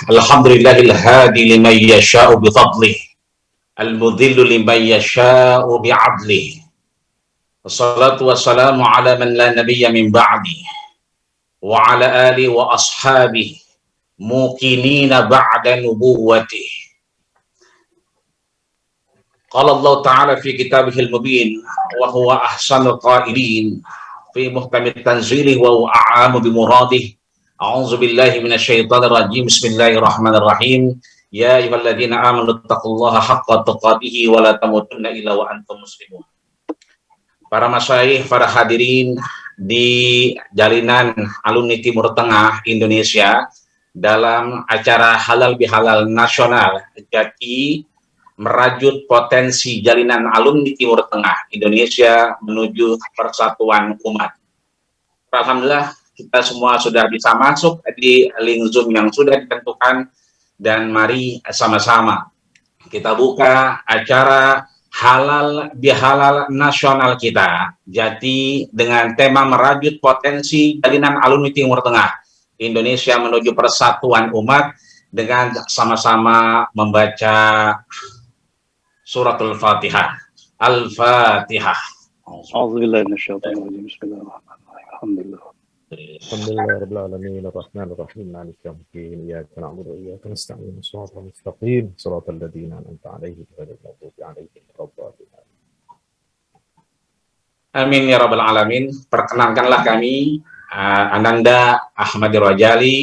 Alhamdulillahil hadi liman yasha'u bi fadlih, al-mudhillu liman yasha'u bi 'adlih. Wassalatu wassalamu ala man la nabiyya min ba'di wa ala alihi wa ashabihi muqinina ba'da nubuwwatih. Qala Allah Ta'ala fi kitabihil mubin wa huwa ahsanul qailin fi muhkamit tanzilih wa huwa a'lamu bi muradih. A'udzu billahi minasyaitonir rajim. Bismillahirrahmanirrahim. Ya ayyuhalladzina amanu taqullaha haqqa tuqatih wa la tamutunna illa wa antum muslimun. Para masyayikh, para hadirin di Jalinan Alumni Timur Tengah Indonesia dalam acara Halal Bihalal Nasional Jati merajut potensi Jalinan Alumni Timur Tengah Indonesia menuju persatuan umat. Alhamdulillah kita semua sudah bisa masuk di link Zoom yang sudah ditentukan, dan mari sama-sama kita buka acara Halal Bihalal Nasional kita Jati dengan tema merajut potensi Jalinan Alumni Timur Tengah Indonesia menuju persatuan umat dengan sama-sama membaca suratul Fatihah. Al-Fatihah. A'udzubillahi minasyaitonir rajim. Bismillahirrahmanirrahim. Alhamdulillah. Alhamdulillah Rabbil Alamin Ar-Rahman Ar-Rahim Maliki Yawmiddin Iyyaka na'budu wa iyyaka nasta'in Shiratal mustaqim Shiratal ladzina an'amta 'alaihim ghairil maghdubi 'alaihim waladdallin. Amin ya rabbal alamin. Perkenankanlah kami Ananda Ahmadi Rajali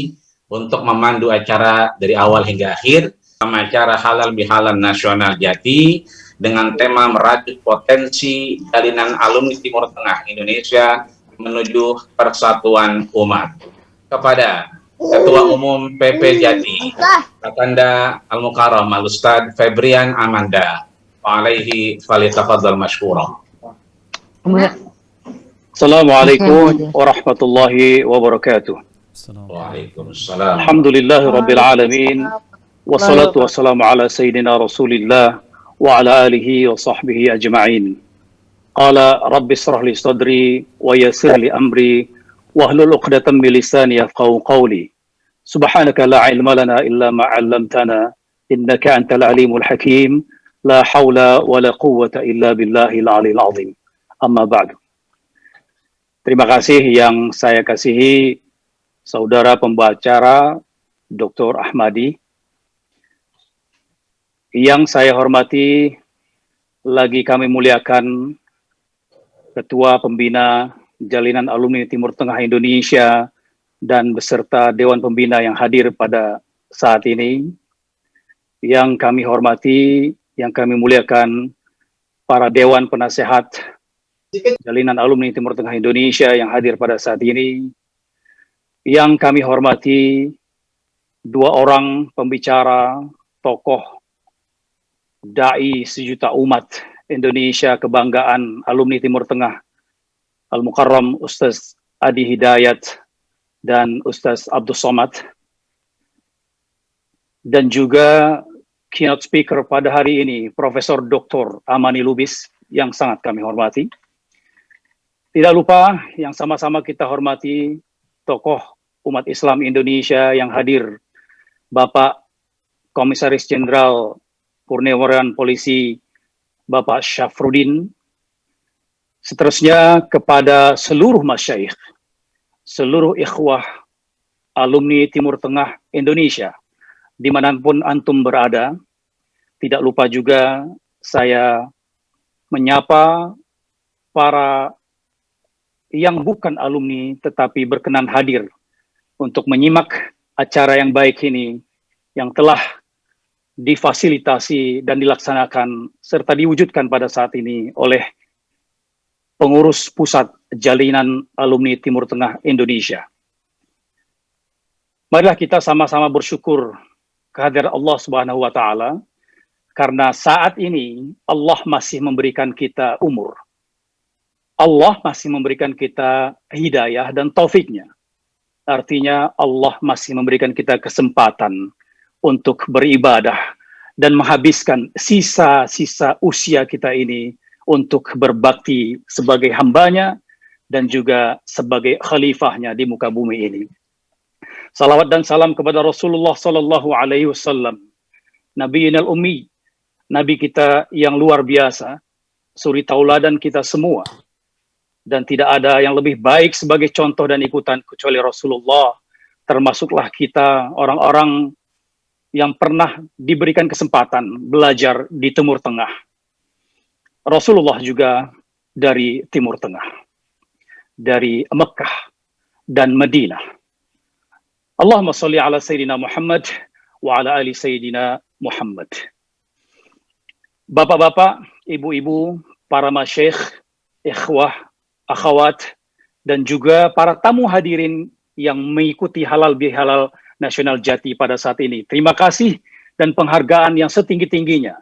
untuk memandu acara dari awal hingga akhir dalam acara Halal Bihalal Nasional Jati dengan tema merajut potensi Jalinan Alumni Timur Tengah Indonesia menuju persatuan umat. Kepada Ketua Umum PP Jati, Kakanda Al-Mukarram Al-Ustad Febrian Amanda, alaihi falitafadzal mashkura. Assalamualaikum warahmatullahi wabarakatuh. Waalaikumsalam. Alhamdulillahi rabbil alamin. Wassalatu wassalamu ala sayyidina Rasulillah wa ala alihi wa sahbihi ajma'in. Qala rabbi israh li sadri wa yassir li amri wahlul 'uqdatam min lisani yafqahu qawli. Subhanaka la ilma lana illa ma 'allamtana innaka antal alimul hakim. La haula wa la quwwata illa billahil 'aliyil 'azim. Amma ba'du. Terima kasih yang saya kasihi saudara pembicara Dr. Ahmadi. Yang saya hormati lagi kami muliakan Ketua Pembina Jalinan Alumni Timur Tengah Indonesia dan beserta Dewan Pembina yang hadir pada saat ini. Yang kami hormati, yang kami muliakan para Dewan Penasehat Jalinan Alumni Timur Tengah Indonesia yang hadir pada saat ini. Yang kami hormati dua orang pembicara, tokoh, dai sejuta umat Indonesia, kebanggaan alumni Timur Tengah, Al-Mukarram Ustaz Adi Hidayat dan Ustaz Abdul Somad, dan juga keynote speaker pada hari ini Profesor Dr. Amani Lubis yang sangat kami hormati. Tidak lupa yang sama-sama kita hormati tokoh umat Islam Indonesia yang hadir, Bapak Komisaris Jenderal Purnawirawan Polisi Bapak Syafruddin. Seterusnya kepada seluruh masyayikh, seluruh ikhwah alumni Timur Tengah Indonesia, dimanapun antum berada. Tidak lupa juga saya menyapa para yang bukan alumni tetapi berkenan hadir untuk menyimak acara yang baik ini, yang telah difasilitasi dan dilaksanakan serta diwujudkan pada saat ini oleh pengurus pusat Jalinan Alumni Timur Tengah Indonesia. Marilah kita sama-sama bersyukur kehadirat Allah Subhanahu wa taala karena saat ini Allah masih memberikan kita umur. Allah masih memberikan kita hidayah dan taufiknya. Artinya Allah masih memberikan kita kesempatan untuk beribadah dan menghabiskan sisa-sisa usia kita ini untuk berbakti sebagai hambanya dan juga sebagai khalifahnya di muka bumi ini. Salawat dan salam kepada Rasulullah sallallahu alaihi wasallam, Nabiyinal Ummi, Nabi kita yang luar biasa, suri tauladan kita semua. Dan tidak ada yang lebih baik sebagai contoh dan ikutan kecuali Rasulullah. Termasuklah kita orang-orang yang pernah diberikan kesempatan belajar di Timur Tengah. Rasulullah juga dari Timur Tengah, dari Mekah dan Madinah. Allahumma salli ala Sayyidina Muhammad wa ala ali Sayyidina Muhammad. Bapak-bapak, ibu-ibu, para masyayikh, ikhwah, akhwat, dan juga para tamu hadirin yang mengikuti halal bihalal Nasional Jati pada saat ini. Terima kasih dan penghargaan yang setinggi-tingginya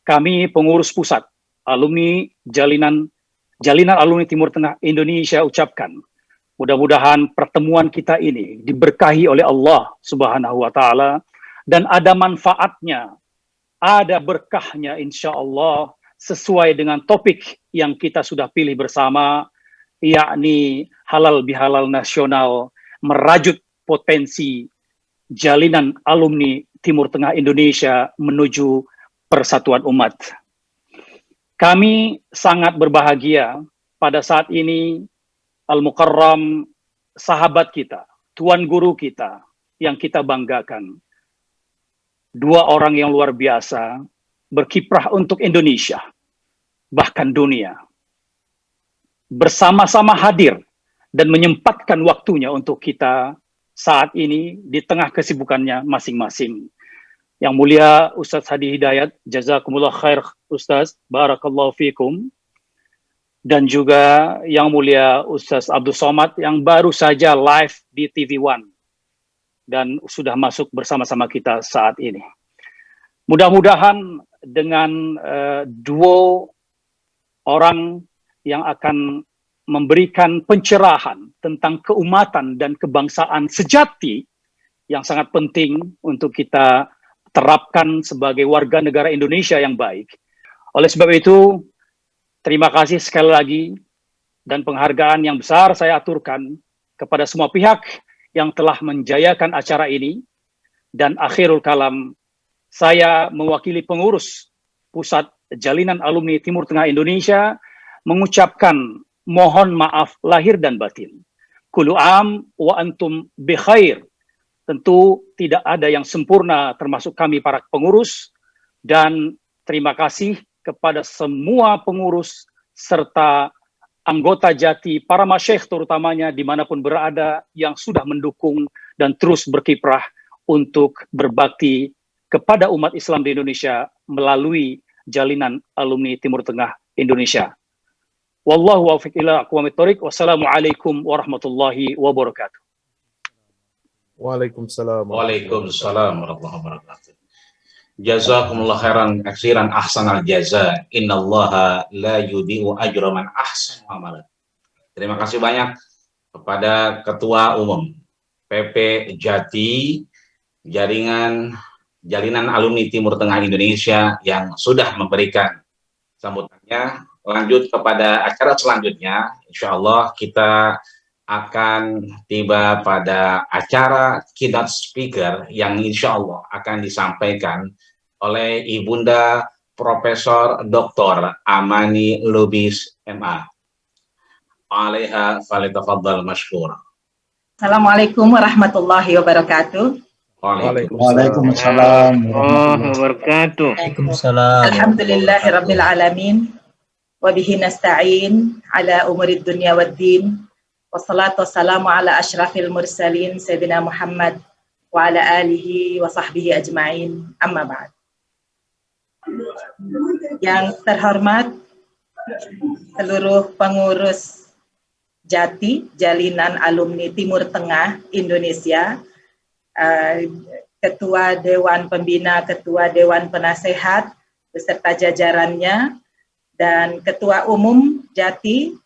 kami pengurus pusat alumni Jalinan Alumni Timur Tengah Indonesia ucapkan. Mudah-mudahan pertemuan kita ini diberkahi oleh Allah Subhanahu wa taala dan ada manfaatnya, ada berkahnya insya Allah sesuai dengan topik yang kita sudah pilih bersama, yakni halal bihalal nasional merajut potensi jalinan alumni Timur Tengah Indonesia menuju persatuan umat. Kami sangat berbahagia pada saat ini Al-Mukarram, sahabat kita, tuan guru kita yang kita banggakan. Dua orang yang luar biasa berkiprah untuk Indonesia, bahkan dunia. Bersama-sama hadir dan menyempatkan waktunya untuk kita saat ini di tengah kesibukannya masing-masing. Yang mulia Ustaz Hadi Hidayat, jazakumullah khair Ustaz, barakallahu fikum. Dan juga yang mulia Ustaz Abdul Somad yang baru saja live di TV One dan sudah masuk bersama-sama kita saat ini. Mudah-mudahan dengan duo orang yang akan memberikan pencerahan tentang keumatan dan kebangsaan sejati yang sangat penting untuk kita terapkan sebagai warga negara Indonesia yang baik. Oleh sebab itu, terima kasih sekali lagi dan penghargaan yang besar saya aturkan kepada semua pihak yang telah menjayakan acara ini. Dan akhirul kalam, saya mewakili pengurus Pusat Jalinan Alumni Timur Tengah Indonesia mengucapkan mohon maaf lahir dan batin. Kullu am wa antum bi khair. Tentu tidak ada yang sempurna termasuk kami para pengurus, dan terima kasih kepada semua pengurus serta anggota Jati, para masyayikh terutamanya dimanapun berada yang sudah mendukung dan terus berkiprah untuk berbakti kepada umat Islam di Indonesia melalui Jalinan Alumni Timur Tengah Indonesia. Wallahu waufiq ila aqwamit thoriq. Wassalamualaikum warahmatullahi wabarakatuh. Waalaikumsalam. Waalaikumsalam warahmatullahi wabarakatuh. Jazakumullah khairan katsiran ahsanal jaza. Innallaha la yudhi'u ajra man ahsana amalan. Terima kasih banyak kepada Ketua Umum PP Jati Jalinan Alumni Timur Tengah Indonesia yang sudah memberikan sambutannya. Lanjut kepada acara selanjutnya, insya Allah kita akan tiba pada acara keynote speaker yang insya Allah akan disampaikan oleh Ibunda Profesor Dr. Amani Lubis MA. Alaiha falyatafaddal mashkur. Assalamualaikum warahmatullahi wabarakatuh. Waalaikumsalam warahmatullahi wabarakatuh. Alhamdulillahi rabbil alamin. Wa bihi nasta'in ala umurid dunya waddin. Wassalatu wassalamu ala asyrafil mursalin Sayyidina Muhammad wa ala alihi wa sahbihi ajma'in, amma ba'd. Yang terhormat seluruh pengurus Jati, Jalinan Alumni Timur Tengah Indonesia, Ketua Dewan Pembina, Ketua Dewan Penasehat beserta jajarannya, dan Ketua Umum Jati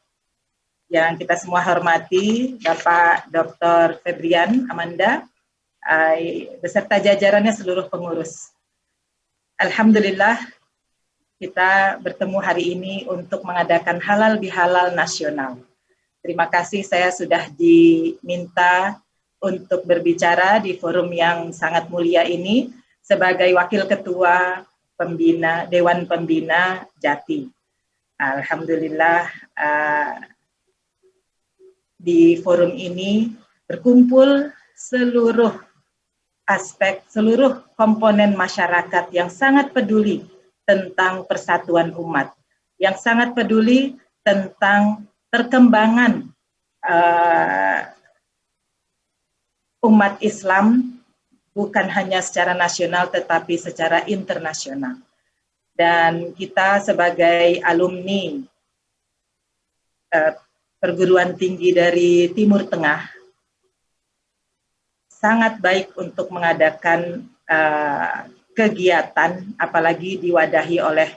yang kita semua hormati, Bapak Dr. Febrian Amanda, beserta jajarannya seluruh pengurus. Alhamdulillah, kita bertemu hari ini untuk mengadakan halal bihalal nasional. Terima kasih, saya sudah diminta untuk berbicara di forum yang sangat mulia ini sebagai Wakil Ketua Pembina Dewan Pembina Jati. Alhamdulillah di forum ini berkumpul seluruh aspek, seluruh komponen masyarakat yang sangat peduli tentang persatuan umat, yang sangat peduli tentang perkembangan umat Islam bukan hanya secara nasional tetapi secara internasional. Dan kita sebagai alumni perguruan tinggi dari Timur Tengah sangat baik untuk mengadakan kegiatan, apalagi diwadahi oleh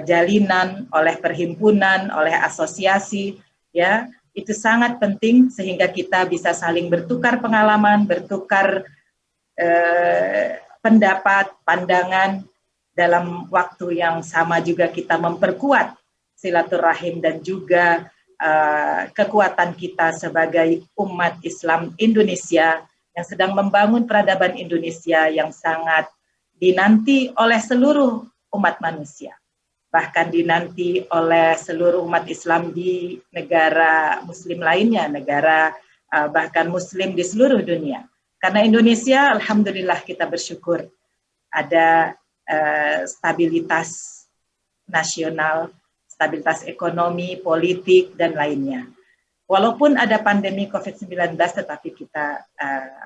jalinan, oleh perhimpunan, oleh asosiasi, ya, itu sangat penting sehingga kita bisa saling bertukar pengalaman, bertukar pendapat, pandangan dalam waktu yang sama juga kita memperkuat silaturahim dan juga kekuatan kita sebagai umat Islam Indonesia yang sedang membangun peradaban Indonesia yang sangat dinanti oleh seluruh umat manusia, bahkan dinanti oleh seluruh umat Islam di negara muslim lainnya, negara bahkan muslim di seluruh dunia. Karena Indonesia, alhamdulillah kita bersyukur ada stabilitas nasional, stabilitas ekonomi, politik, dan lainnya. Walaupun ada pandemi COVID-19, tetapi kita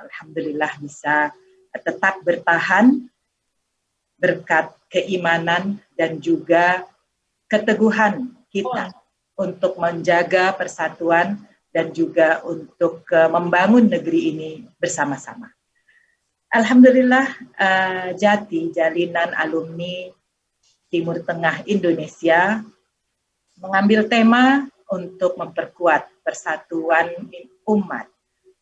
alhamdulillah bisa tetap bertahan berkat keimanan dan juga keteguhan kita untuk menjaga persatuan dan juga untuk membangun negeri ini bersama-sama. Alhamdulillah Jati, Jalinan Alumni Timur Tengah Indonesia, mengambil tema untuk memperkuat persatuan umat.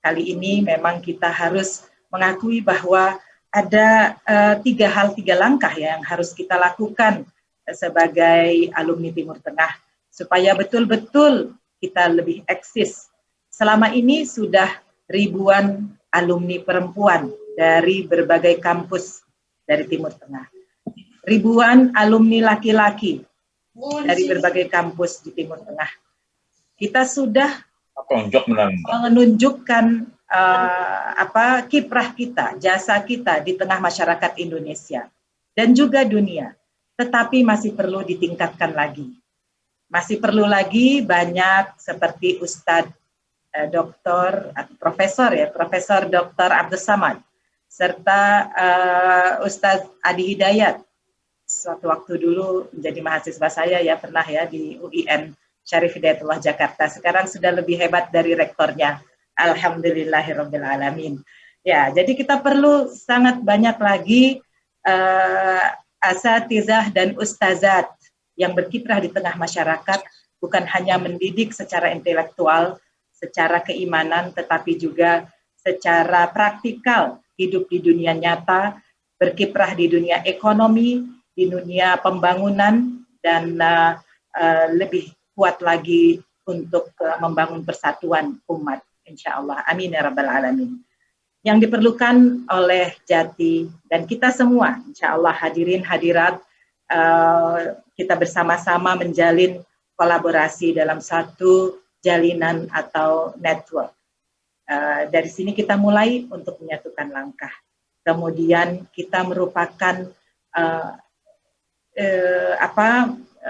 Kali ini memang kita harus mengakui bahwa ada tiga langkah yang harus kita lakukan sebagai alumni Timur Tengah supaya betul-betul kita lebih eksis. Selama ini sudah ribuan alumni perempuan dari berbagai kampus dari Timur Tengah. Ribuan alumni laki-laki dari berbagai kampus di Timur Tengah. Kita sudah menunjukkan kiprah kita, jasa kita di tengah masyarakat Indonesia dan juga dunia. Tetapi masih perlu ditingkatkan lagi. Masih perlu lagi banyak seperti Ustadz Dr. Profesor Dr. Abdus Samad serta Ustadz Adi Hidayat. Suatu waktu dulu menjadi mahasiswa saya ya, pernah ya di UIN Syarif Hidayatullah Jakarta. Sekarang sudah lebih hebat dari rektornya. Alhamdulillahirabbil alamin. Ya, jadi kita perlu sangat banyak lagi asatizah dan ustazat yang berkiprah di tengah masyarakat, bukan hanya mendidik secara intelektual, secara keimanan, tetapi juga secara praktikal hidup di dunia nyata, berkiprah di dunia ekonomi, di dunia pembangunan, dan lebih kuat lagi untuk membangun persatuan umat, insya Allah. Amin ya rabbal alamin. Yang diperlukan oleh Jati dan kita semua, insya Allah hadirin hadirat, kita bersama-sama menjalin kolaborasi dalam satu jalinan atau network. Dari sini kita mulai untuk menyatukan langkah. Kemudian kita merupakan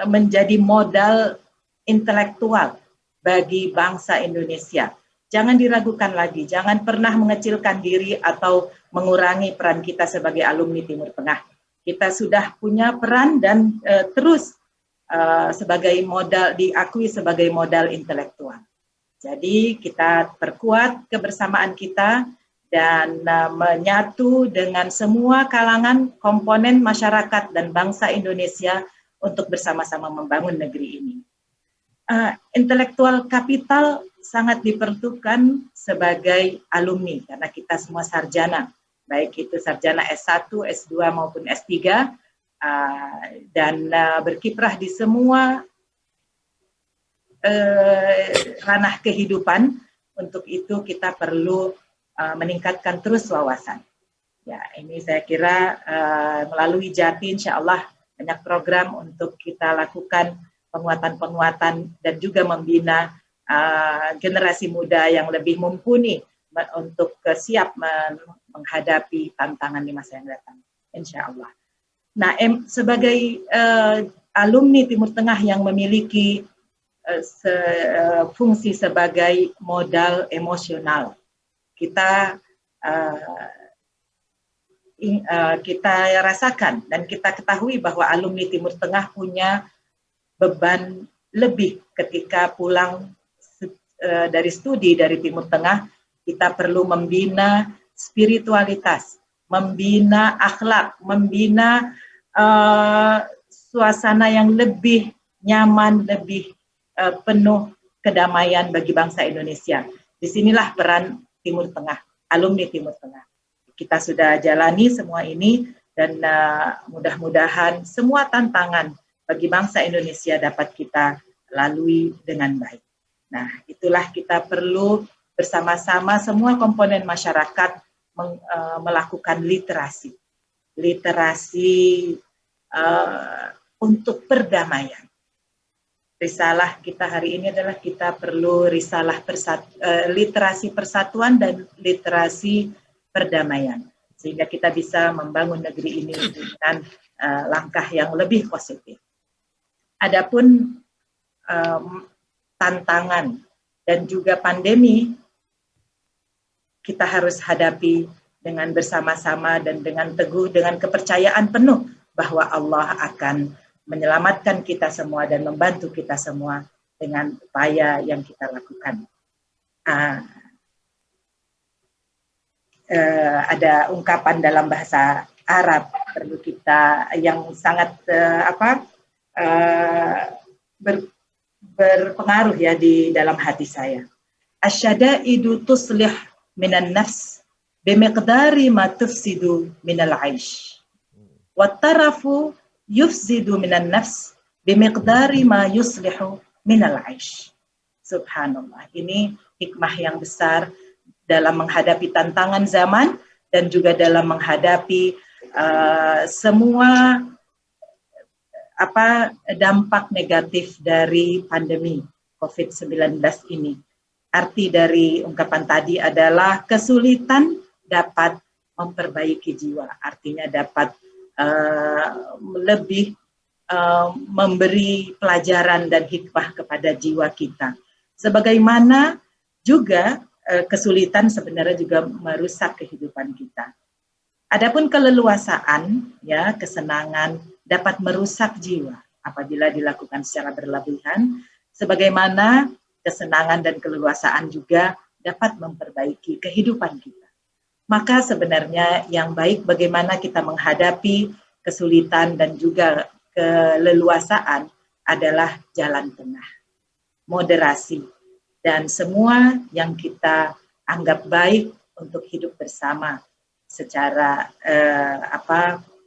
menjadi modal intelektual bagi bangsa Indonesia. Jangan diragukan lagi, jangan pernah mengecilkan diri atau mengurangi peran kita sebagai alumni Timur Tengah. Kita sudah punya peran dan terus sebagai modal, diakui sebagai modal intelektual. Jadi kita perkuat kebersamaan kita dan menyatu dengan semua kalangan komponen masyarakat dan bangsa Indonesia untuk bersama-sama membangun negeri ini. Intelektual kapital sangat diperlukan sebagai alumni karena kita semua sarjana, baik itu sarjana S1, S2 maupun S3, dan berkiprah di semua ranah kehidupan untuk itu kita perlu meningkatkan terus wawasan. Ya, ini saya kira melalui Jati insya Allah banyak program untuk kita lakukan penguatan-penguatan dan juga membina generasi muda yang lebih mumpuni untuk siap menghadapi tantangan di masa yang datang, insya Allah. Nah, sebagai alumni Timur Tengah yang memiliki fungsi sebagai modal emosional, kita rasakan dan kita ketahui bahwa alumni Timur Tengah punya beban lebih ketika pulang dari studi dari Timur Tengah. Kita perlu membina spiritualitas, membina akhlak, membina suasana yang lebih nyaman, lebih penuh kedamaian bagi bangsa Indonesia. Disinilah peran Timur Tengah, alumni Timur Tengah. Kita sudah jalani semua ini dan mudah-mudahan semua tantangan bagi bangsa Indonesia dapat kita lalui dengan baik. Nah, itulah kita perlu bersama-sama semua komponen masyarakat melakukan literasi untuk perdamaian. Risalah kita hari ini adalah kita perlu risalah literasi persatuan dan literasi perdamaian, sehingga kita bisa membangun negeri ini dengan langkah yang lebih positif. Adapun tantangan dan juga pandemi, kita harus hadapi dengan bersama-sama dan dengan teguh, dengan kepercayaan penuh bahwa Allah akan menyelamatkan kita semua dan membantu kita semua dengan upaya yang kita lakukan. Ada ungkapan dalam bahasa Arab perlu kita yang sangat berpengaruh ya di dalam hati saya. Asyadaidu tuslih minan nafs bimiqdari ma tufsidu minal aish. Wattarafu yufsidu minan nafs bimiqdari ma yuslihu minal aish. Subhanallah. Ini hikmah yang besar dalam menghadapi tantangan zaman dan juga dalam menghadapi semua dampak negatif dari pandemi COVID-19 ini. Arti dari ungkapan tadi adalah kesulitan dapat memperbaiki jiwa. Artinya dapat lebih memberi pelajaran dan hikmah kepada jiwa kita. Sebagaimana juga kesulitan sebenarnya juga merusak kehidupan kita. Adapun keleluasaan, ya, kesenangan dapat merusak jiwa apabila dilakukan secara berlebihan, sebagaimana kesenangan dan keleluasaan juga dapat memperbaiki kehidupan kita. Maka sebenarnya yang baik bagaimana kita menghadapi kesulitan dan juga keleluasaan adalah jalan tengah, moderasi, dan semua yang kita anggap baik untuk hidup bersama secara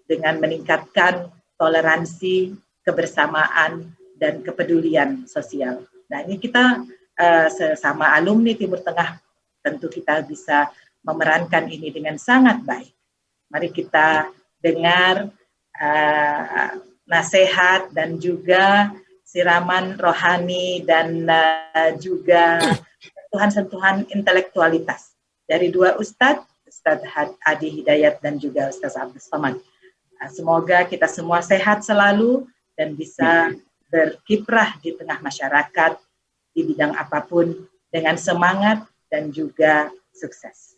dengan meningkatkan toleransi, kebersamaan, dan kepedulian sosial. Nah, ini kita sesama alumni Timur Tengah tentu kita bisa memerankan ini dengan sangat baik. Mari kita dengar nasihat dan juga siraman rohani dan juga sentuhan-sentuhan intelektualitas dari dua Ustadz Adi Hidayat dan juga Ustadz Abdul Somad. Semoga kita semua sehat selalu dan bisa berkiprah di tengah masyarakat di bidang apapun dengan semangat dan juga sukses.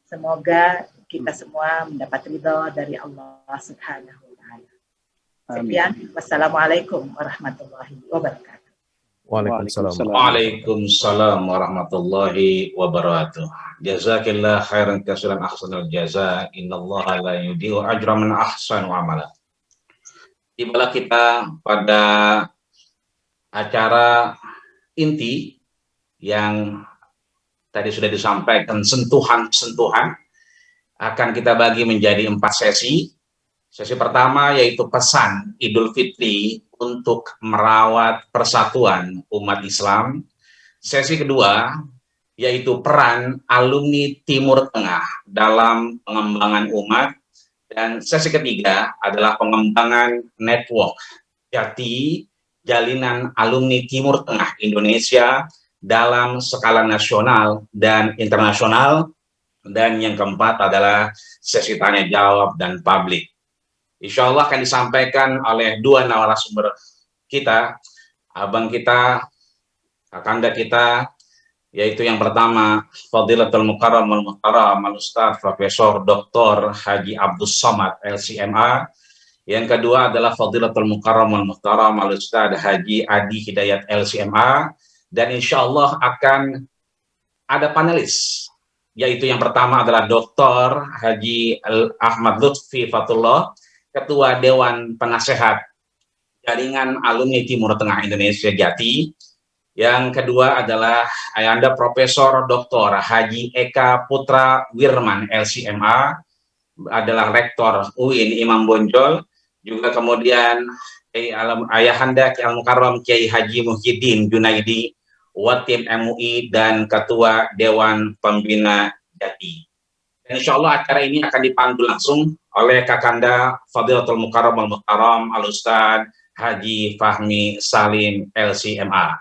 Semoga kita semua mendapat ridho dari Allah Subhanahu wa Ta'ala. Sekian, wassalamualaikum warahmatullahi wabarakatuh. Waalaikumsalam warahmatullahi wabarakatuh. Jazakillah khairan katsiran ahsanal jaza. Innallaha la yudhi'u ajra man ahsanu amala. Tibalah kita pada acara inti yang tadi sudah disampaikan, sentuhan-sentuhan akan kita bagi menjadi 4 sesi. Sesi pertama yaitu pesan Idul Fitri untuk merawat persatuan umat Islam. Sesi kedua yaitu peran alumni Timur Tengah dalam pengembangan umat, dan sesi ketiga adalah pengembangan network Jati Jalinan Alumni Timur Tengah Indonesia dalam skala nasional dan internasional, dan yang keempat adalah sesi tanya jawab dan publik. Insya Allah akan disampaikan oleh dua narasumber kita, abang kita, kakanda kita, yaitu yang pertama Fadilatul Mukarram al-Muhtaram al-Ustaz Profesor Dr. Haji Abdus Somad LCMA. Yang kedua adalah Fadilatul Mukarram al-Muhtaram al-Ustaz Haji Adi Hidayat LCMA. Dan insya Allah akan ada panelis, yaitu yang pertama adalah Dr. Haji Ahmad Lutfi Fatullah, Ketua Dewan Penasehat Jaringan Alumni Timur Tengah Indonesia Jati. Yang kedua adalah Ayanda Profesor Dr. Haji Eka Putra Wirman LCMA, adalah Rektor UIN Imam Bonjol. Juga kemudian Ayahanda Kiai Al-Mukarram Kiai Haji Muhyiddin Junaidi, Watim MUI dan Ketua Dewan Pembina Jati. Dan insya Allah acara ini akan dipandu langsung oleh Kakanda Fadilatul Mukarram al-Muhtaram al-Ustaz Haji Fahmi Salim LCMA.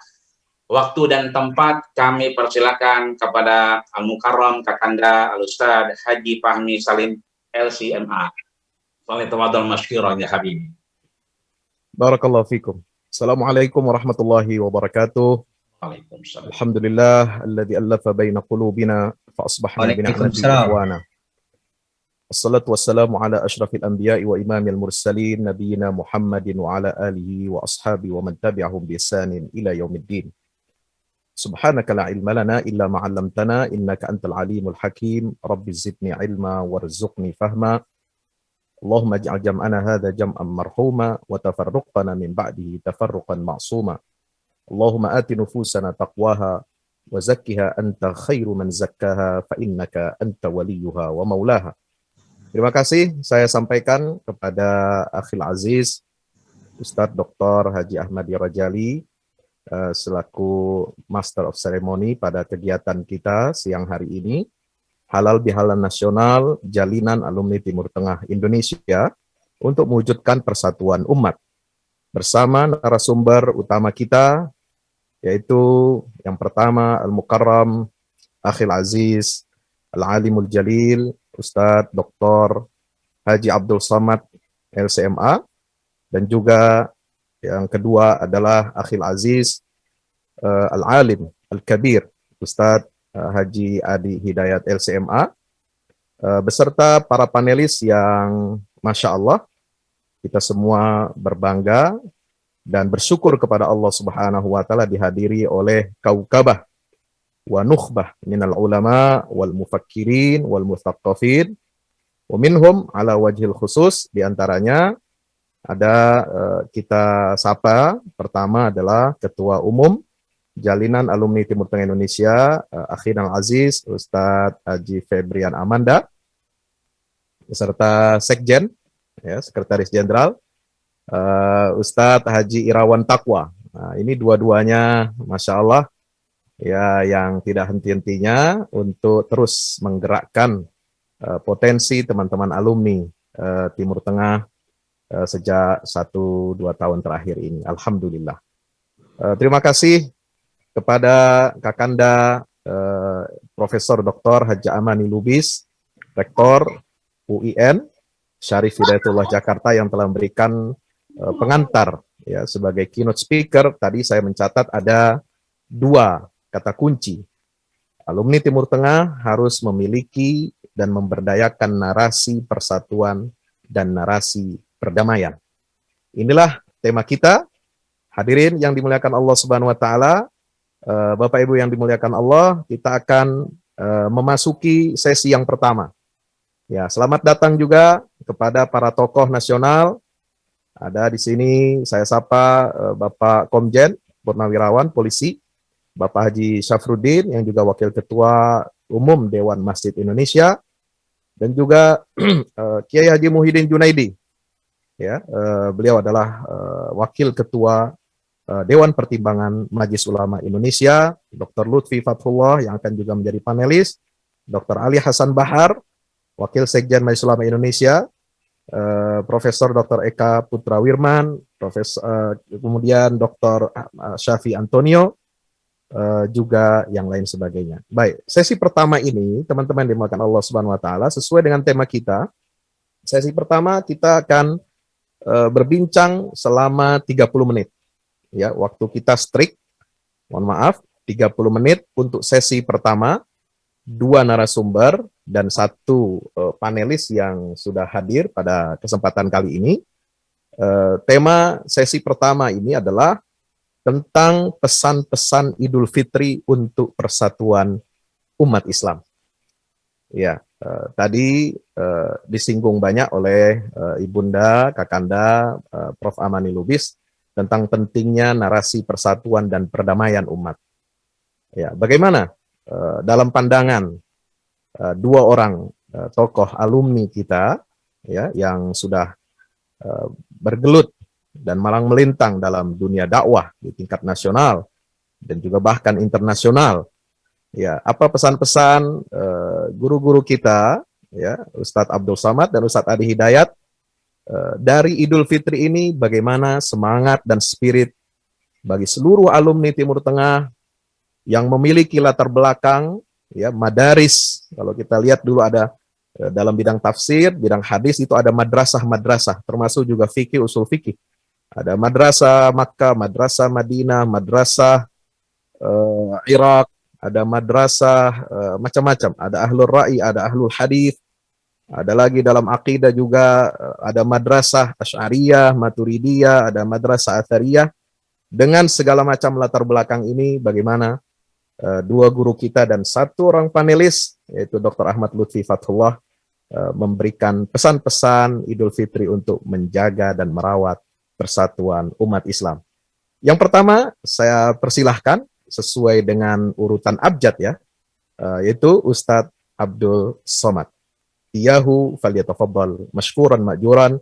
Waktu dan tempat kami persilakan kepada Al-Mukarram Kakanda Al-Ustaz Haji Fahmi Salim LCMA. Fadhil masykuran ya Habibi. Barakallahu fikum. Assalamualaikum warahmatullahi wabarakatuh. Waalaikumsalam. Alhamdulillah alladzi allafa baina qulubina fa asbahna bi ni'matihi ikhwana. Assalatu wassalamu ala asyrafil anbiya'i wa imamil mursalin nabiyina Muhammadin wa ala alihi wa ashabi wa man tabi'ahum bi ihsanin ila yaumiddin. Subhanaka la ilma lana illa ma 'allamtana innaka antal alimul hakim. Rabbi zidni ilma warzuqni fahma. Allahumma ij'al jam'ana hadza jam'an marhuma wa tafarruqana min ba'dihi tafarruqan ma'suma. Allahumma ati nufusana taqwaha wa zakkiha anta khairu man zakkaha fa innaka anta waliyuha wa maulaha. Terima kasih saya sampaikan kepada Akhil Aziz Ustadz Dr. Haji Ahmadi Rajali selaku Master of Ceremony pada kegiatan kita siang hari ini, Halal Bihalal Nasional Jalinan Alumni Timur Tengah Indonesia untuk mewujudkan persatuan umat. Bersama narasumber utama kita, yaitu yang pertama Al-Mukarram Akhil Aziz Al-Alimul Jalil Ustadz Dr. Haji Abdul Somad LCMA, dan juga yang kedua adalah Akhil Aziz Al-Alim Al-Kabir Ustadz Haji Adi Hidayat LCMA, beserta para panelis yang Masya Allah kita semua berbangga dan bersyukur kepada Allah Subhanahu wa Ta'ala dihadiri oleh kaukabah wa nukhbah minal ulama wal mufakkirin wal muthaqqafin wa minhum ala wajhil khusus. Diantaranya ada kita sapa, pertama adalah Ketua Umum Jalinan Alumni Timur Tengah Indonesia Akhinal Aziz Ustadz Haji Febrian Amanda, beserta Sekjen ya, Sekretaris Jenderal Ustadz Haji Irawan Taqwa. Nah, ini dua-duanya Masya Allah ya, yang tidak henti-hentinya untuk terus menggerakkan potensi teman-teman alumni Timur Tengah sejak 1-2 tahun terakhir ini. Alhamdulillah. Terima kasih kepada Kakanda Profesor Dr. Haji Amani Lubis, Rektor UIN Syarif Hidayatullah Jakarta, yang telah memberikan pengantar ya sebagai keynote speaker. Tadi saya mencatat ada 2 kata kunci. Alumni Timur Tengah harus memiliki dan memberdayakan narasi persatuan dan narasi perdamaian. Inilah tema kita. Hadirin yang dimuliakan Allah Subhanahu wa Ta'ala, Bapak Ibu yang dimuliakan Allah, kita akan memasuki sesi yang pertama. Ya, selamat datang juga kepada para tokoh nasional. Ada di sini saya sapa Bapak Komjen Purnawirawan Polisi, Bapak Haji Syafruddin yang juga Wakil Ketua Umum Dewan Masjid Indonesia, dan juga Kiai Haji Muhyiddin Junaidi. Ya, beliau adalah Wakil Ketua Dewan Pertimbangan Majelis Ulama Indonesia, Dr. Lutfi Fathullah yang akan juga menjadi panelis, Dr. Ali Hasan Bahar, Wakil Sekjen Majelis Ulama Indonesia, Profesor Dr. Eka Putra Wirman, kemudian Dr. Syafi Antonio, juga yang lain sebagainya. Baik, sesi pertama ini teman-teman dimuliakan Allah Subhanahu wa taala sesuai dengan tema kita. Sesi pertama kita akan berbincang selama 30 menit. Ya, waktu kita strict. Mohon maaf, 30 menit untuk sesi pertama, 2 narasumber dan 1 panelis yang sudah hadir pada kesempatan kali ini. Tema sesi pertama ini adalah tentang pesan-pesan Idul Fitri untuk persatuan umat Islam. Ya, tadi disinggung banyak oleh Ibunda, Kakanda, Prof. Amani Lubis tentang pentingnya narasi persatuan dan perdamaian umat. Ya, bagaimana dalam pandangan 2 orang tokoh alumni kita, ya, yang sudah bergelut dan malang melintang dalam dunia dakwah di tingkat nasional dan juga bahkan internasional. Ya, apa pesan-pesan guru-guru kita, ya, Ustadz Abdul Samad dan Ustadz Adi Hidayat dari Idul Fitri ini, bagaimana semangat dan spirit bagi seluruh alumni Timur Tengah yang memiliki latar belakang, ya, madaris. Kalau kita lihat dulu ada dalam bidang tafsir, bidang hadis itu ada madrasah-madrasah, termasuk juga fikih, usul fikih. Ada madrasah Makkah, madrasah Madinah, madrasah Irak, ada madrasah macam-macam. Ada ahlul ra'i, ada ahlul hadis. Ada lagi dalam akidah juga ada madrasah Asy'ariyah, Maturidiyah, ada madrasah Athariyah. Dengan segala macam latar belakang ini, bagaimana 2 guru kita dan 1 orang panelis, yaitu Dr. Ahmad Lutfi Fathullah, memberikan pesan-pesan Idul Fitri untuk menjaga dan merawat persatuan umat Islam. Yang pertama, saya persilahkan sesuai dengan urutan abjad, ya, yaitu Ustadz Abdul Somad. Iyahu falyatafaddal mashkuran ma'juran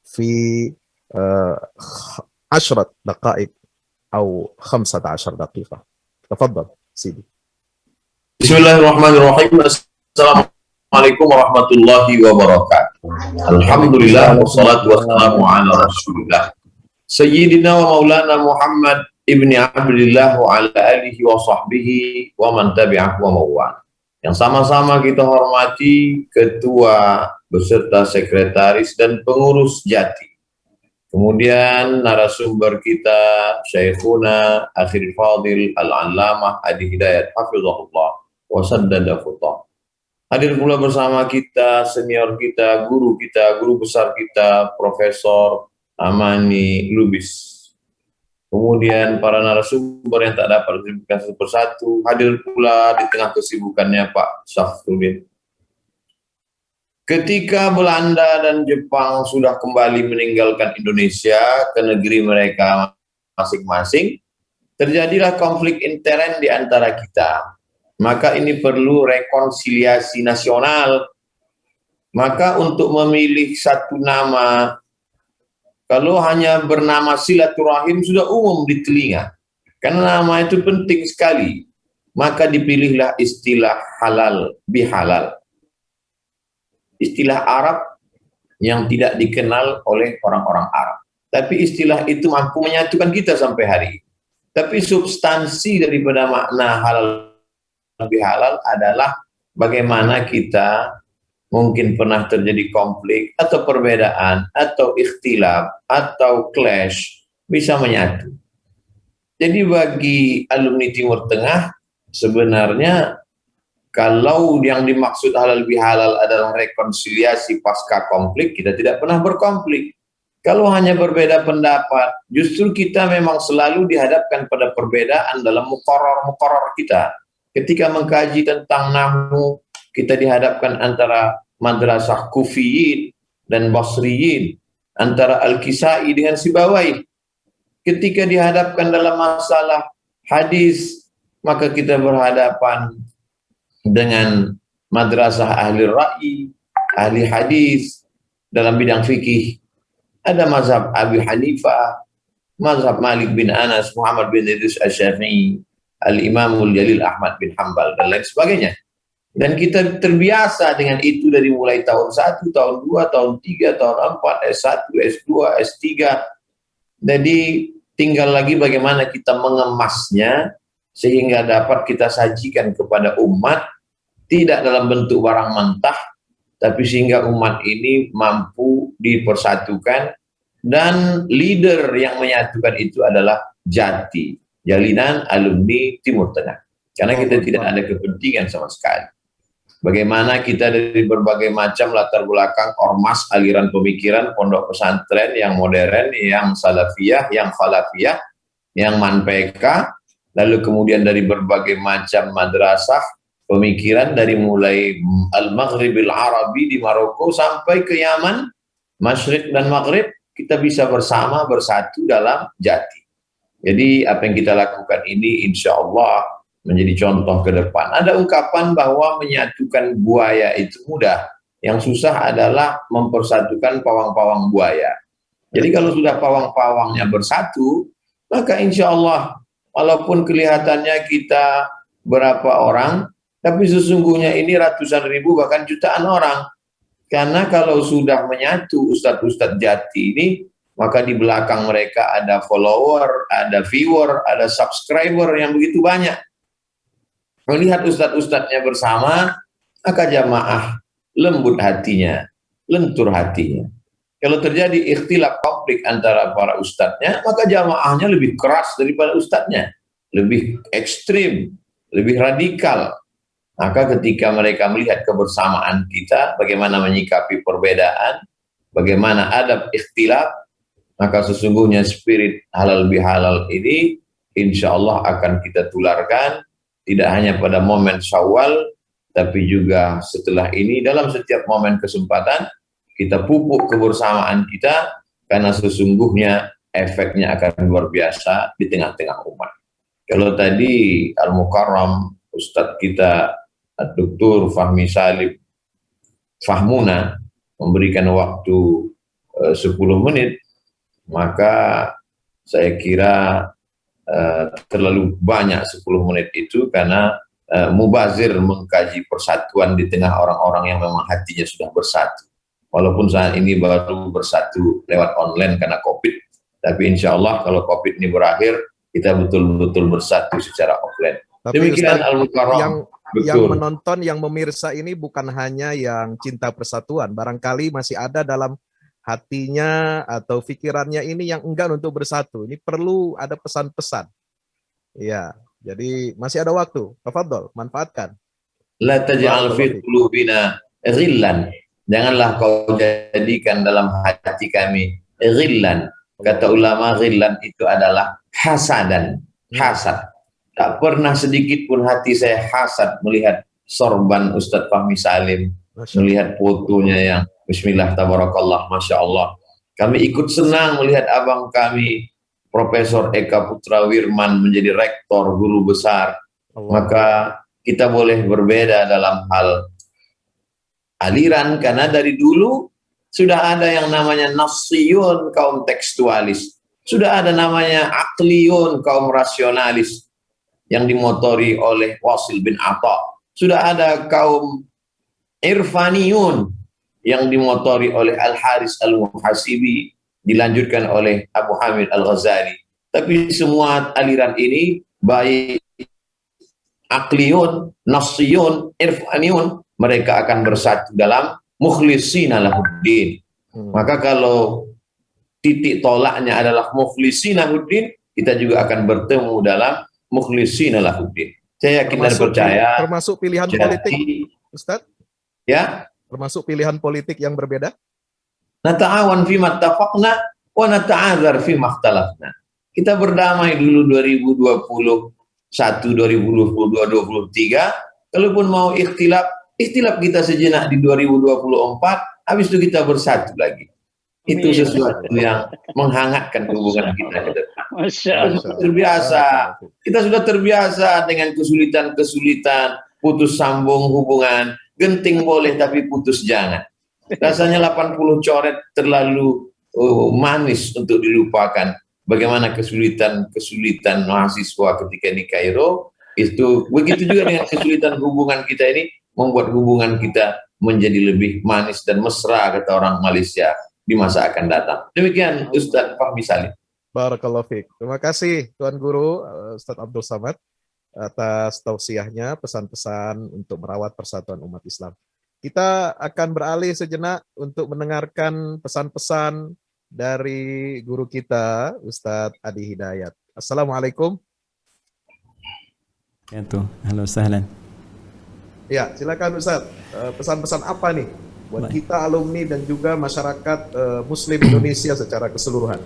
fi 10 daqaiq atau 15 daqiqah. Tafaddal, Sidi. Bismillahirrahmanirrahim. Assalamualaikum warahmatullahi wabarakatuh. Alhamdulillah wassalatu wassalamu ala Rasulillah Sayyidina wa Maulana Muhammad ibni Abdillah wa ala alihi wa sahbihi wa man tabi'ahu wa mawwan. Yang sama-sama kita hormati ketua beserta sekretaris dan pengurus Jati. Kemudian narasumber kita Syekhuna Akhirul Fadil Al-Allamah Adi Hidayat Hafizahullah wa saddada khutah. Hadir pula bersama kita senior kita, guru besar kita, Profesor Amani Lubis. Kemudian para narasumber yang tak dapat disebutkan satu persatu, hadir pula di tengah kesibukannya Pak Syafruddin. Ketika Belanda dan Jepang sudah kembali meninggalkan Indonesia ke negeri mereka masing-masing, terjadilah konflik intern di antara kita. Maka ini perlu rekonsiliasi nasional. Maka untuk memilih satu nama, kalau hanya bernama silaturahim sudah umum di telinga, karena nama itu penting sekali, maka dipilihlah istilah halal bihalal. Istilah Arab yang tidak dikenal oleh orang-orang Arab. Tapi istilah itu mampu menyatukan kita sampai hari ini. Tapi substansi daripada makna halal bihalal adalah bagaimana kita mungkin pernah terjadi konflik atau perbedaan atau ikhtilaf atau clash bisa menyatu. Jadi bagi alumni Timur Tengah sebenarnya kalau yang dimaksud halal bihalal adalah rekonsiliasi pasca konflik, kita tidak pernah berkonflik. Kalau hanya berbeda pendapat, justru kita memang selalu dihadapkan pada perbedaan dalam muqarrar kita. Ketika mengkaji tentang nahwu, kita dihadapkan antara madrasah Kufiyin dan Basriyin, antara Al-Kisai dengan Sibawai. Ketika dihadapkan dalam masalah hadis, maka kita berhadapan dengan madrasah ahli ra'i, ahli hadis. Dalam bidang fikih ada mazhab Abu Hanifah, mazhab Malik bin Anas, Muhammad bin Idris Asy-Syafi'i, Al-Imamul Jalil Ahmad bin Hambal, dan lain sebagainya. Dan kita terbiasa dengan itu dari mulai tahun 1, tahun 2, tahun 3, tahun 4, S1, S2, S3. Jadi tinggal lagi bagaimana kita mengemasnya sehingga dapat kita sajikan kepada umat, tidak dalam bentuk barang mentah, tapi sehingga umat ini mampu dipersatukan, dan leader yang menyatukan itu adalah Jati, Jalinan Alumni Timur Tengah. Karena kita tidak ada kepentingan sama sekali. Bagaimana kita dari berbagai macam latar belakang ormas, aliran pemikiran, pondok pesantren yang modern, yang salafiyah, yang khalafiyah, yang manpeka, lalu kemudian dari berbagai macam madrasah, pemikiran dari mulai Al-Maghribil Arabi di Maroko sampai ke Yaman, Masyriq dan Maghrib, kita bisa bersama bersatu dalam Jati. Jadi apa yang kita lakukan ini insya Allah menjadi contoh ke depan. Ada ungkapan bahwa menyatukan buaya itu mudah. Yang susah adalah mempersatukan pawang-pawang buaya. Jadi kalau sudah pawang-pawangnya bersatu, maka insya Allah walaupun kelihatannya kita berapa orang, tapi sesungguhnya ini ratusan ribu bahkan jutaan orang. Karena kalau sudah menyatu ustadz-ustadz Jati ini, maka di belakang mereka ada follower, ada viewer, ada subscriber yang begitu banyak. Melihat ustadz-ustadznya bersama, maka jamaah lembut hatinya, lentur hatinya. Kalau terjadi ikhtilaf konflik antara para ustadznya, maka jamaahnya lebih keras daripada ustadznya, lebih ekstrim, lebih radikal. Maka ketika mereka melihat kebersamaan kita, bagaimana menyikapi perbedaan, bagaimana adab ikhtilaf, maka sesungguhnya spirit halal bihalal ini insya Allah akan kita tularkan, tidak hanya pada momen Syawal, tapi juga setelah ini dalam setiap momen kesempatan kita pupuk kebersamaan kita, karena sesungguhnya efeknya akan luar biasa di tengah-tengah umat. Kalau tadi Al-Mukarram Ustadz kita Dr. Fahmi Salim Fahmuna memberikan waktu 10 menit, maka saya kira terlalu banyak 10 menit itu, karena mubazir mengkaji persatuan di tengah orang-orang yang memang hatinya sudah bersatu. Walaupun saat ini baru bersatu lewat online karena COVID, tapi insya Allah kalau COVID ini berakhir, kita betul-betul bersatu secara offline. Tapi Demikian Ustaz, Al-Mukarram. yang menonton, yang memirsa ini bukan hanya yang cinta persatuan, barangkali masih ada dalam hatinya atau pikirannya ini yang enggan untuk bersatu. Ini perlu ada pesan-pesan. Ya, jadi masih ada waktu. Tafadhol, manfaatkan. La taj'al fi qulubina ghillan. Janganlah kau jadikan dalam hati kami ghillan. Kata ulama, ghillan itu adalah hasadan, hasad. Tak pernah sedikit pun hati saya hasad melihat sorban Ustadz Fahmi Salim, melihat fotonya yang bismillah tabarakallah, masya Allah. Kami ikut senang melihat abang kami Profesor Eka Putra Wirman menjadi rektor, guru besar. Maka kita boleh berbeda dalam hal aliran, karena dari dulu sudah ada yang namanya nafsiyun, kaum tekstualis. Sudah ada namanya akliyun, kaum rasionalis, yang dimotori oleh Wasil bin Atha. Sudah ada kaum irfaniyun yang dimotori oleh Al-Haris Al-Muhasibi, dilanjutkan oleh Abu Hamid Al-Ghazali. Tapi semua aliran ini, baik akliyun, nafsiyun, irfaniyun, mereka akan bersatu dalam mukhlishina lahuddin. Maka kalau titik tolaknya adalah mukhlishina lahuddin, kita juga akan bertemu dalam mukhlishina lahuddin. Saya yakin dan percaya. Termasuk pilihan politik, Ustaz? Ya? Termasuk pilihan politik yang berbeda? Nata'awan fi mattafaqna wa nata'adzar fi makhtalafna. Kita berdamai dulu 2021, 2022, 2023. Kalaupun mau ikhtilaf kita sejenak di 2024, habis itu kita bersatu lagi. Itu sesuatu yang menghangatkan hubungan kita ke depan. Kita sudah terbiasa dengan kesulitan-kesulitan, putus sambung hubungan, genting boleh tapi putus jangan. Rasanya 80 coret terlalu manis untuk dilupakan. bagaimana kesulitan mahasiswa ketika di Kairo, itu begitu juga dengan kesulitan hubungan kita ini, membuat hubungan kita menjadi lebih manis dan mesra, kata orang Malaysia, di masa akan datang. Demikian Ustaz Fahmi Salim. Barakallahu fiik. Terima kasih Tuan Guru Ustaz Abdul Samad atas tausiahnya, pesan-pesan untuk merawat persatuan umat Islam. Kita akan beralih sejenak untuk mendengarkan pesan-pesan dari guru kita Ustadz Adi Hidayat. Assalamualaikum. Ya tuh, halo sahlan. Ya, silakan Ustadz. Pesan-pesan apa nih buat kita alumni dan juga masyarakat Muslim Indonesia secara keseluruhan?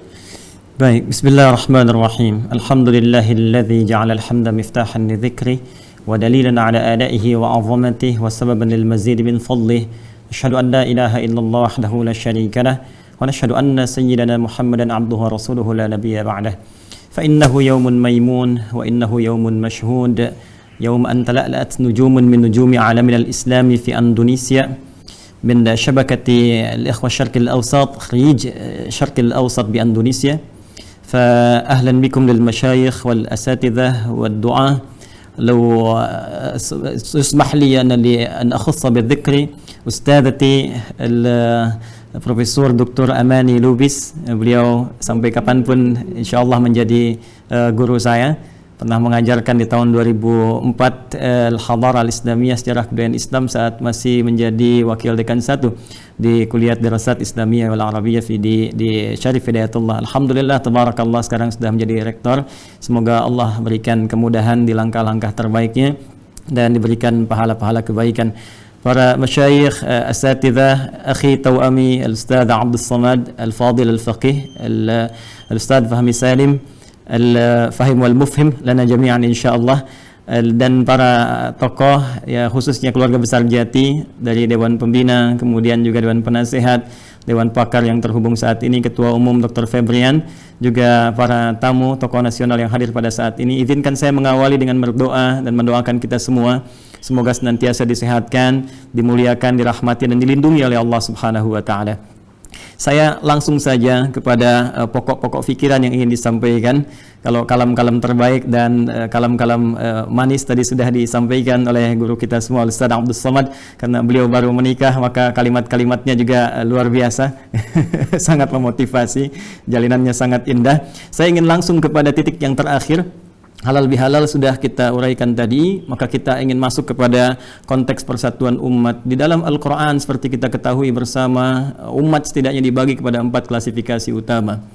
Baik, bismillahirrahmanirrahim. Alhamdulillahilladzi ja'ala al-hamda miftahan li dzikri wa dalilan ala alaihi wa 'azamatihi wa sababan lil mazid min fadlihi. Asyhadu an la ilaha illallah wahdahu la syarika lah wa nashhadu anna sayyidana Muhammadan 'abduhu wa rasuluhu la nabiyya ba'dah. Fa innahu yawmun maymun wa innahu yawmun mashhud. يوم أن تلألأت نجوم من نجوم عالمنا الإسلامي في أندونيسيا من شبكة الإخوة الشرق الأوسط خليج الشرق الأوسط بأندونيسيا. فأهلا بكم للمشايخ والأساتذة والدعاة. لو يسمح لي أن أخص بالذكر أستاذتي Profesor Dr. Amani Lubis. Beliau sampai kapanpun insya Allah menjadi guru saya. Pernah mengajarkan di tahun 2004 Al-Hadar Al-Islamiyah, sejarah kebudayaan Islam, saat masih menjadi wakil dekan 1 di Kuliah Dirasat Islamiyah wal Arabiyah di Syarif Hidayatullah. Alhamdulillah, tabarakallah, sekarang sudah menjadi rektor. Semoga Allah berikan kemudahan di langkah-langkah terbaiknya dan diberikan pahala-pahala kebaikan. Para masyayikh, asatidzah, akhi tawami Al-Ustadz Abdul Samad Al-Fadil Al-Faqih, Al-Ustadz Fahmi Salim Al-Fahim wal-Mufhim lana jami'an insyaallah, dan para tokoh, ya khususnya keluarga besar Jati dari Dewan Pembina, kemudian juga Dewan Penasehat, Dewan Pakar yang terhubung saat ini, Ketua Umum Dr. Febrian, juga para tamu tokoh nasional yang hadir pada saat ini. Izinkan saya mengawali dengan berdoa dan mendoakan kita semua semoga senantiasa disehatkan, dimuliakan, dirahmati dan dilindungi oleh Allah Subhanahu wa taala. Saya langsung saja kepada pokok-pokok fikiran yang ingin disampaikan. Kalau kalam-kalam terbaik dan kalam-kalam manis tadi sudah disampaikan oleh guru kita semua, Ustaz Abdul Samad, karena beliau baru menikah, maka kalimat-kalimatnya juga luar biasa, sangat memotivasi, jalinannya sangat indah. Saya ingin langsung kepada titik yang terakhir. Halal bihalal sudah kita uraikan tadi, maka kita ingin masuk kepada konteks persatuan umat. Di dalam Al-Quran seperti kita ketahui bersama, umat setidaknya dibagi kepada 4 klasifikasi utama.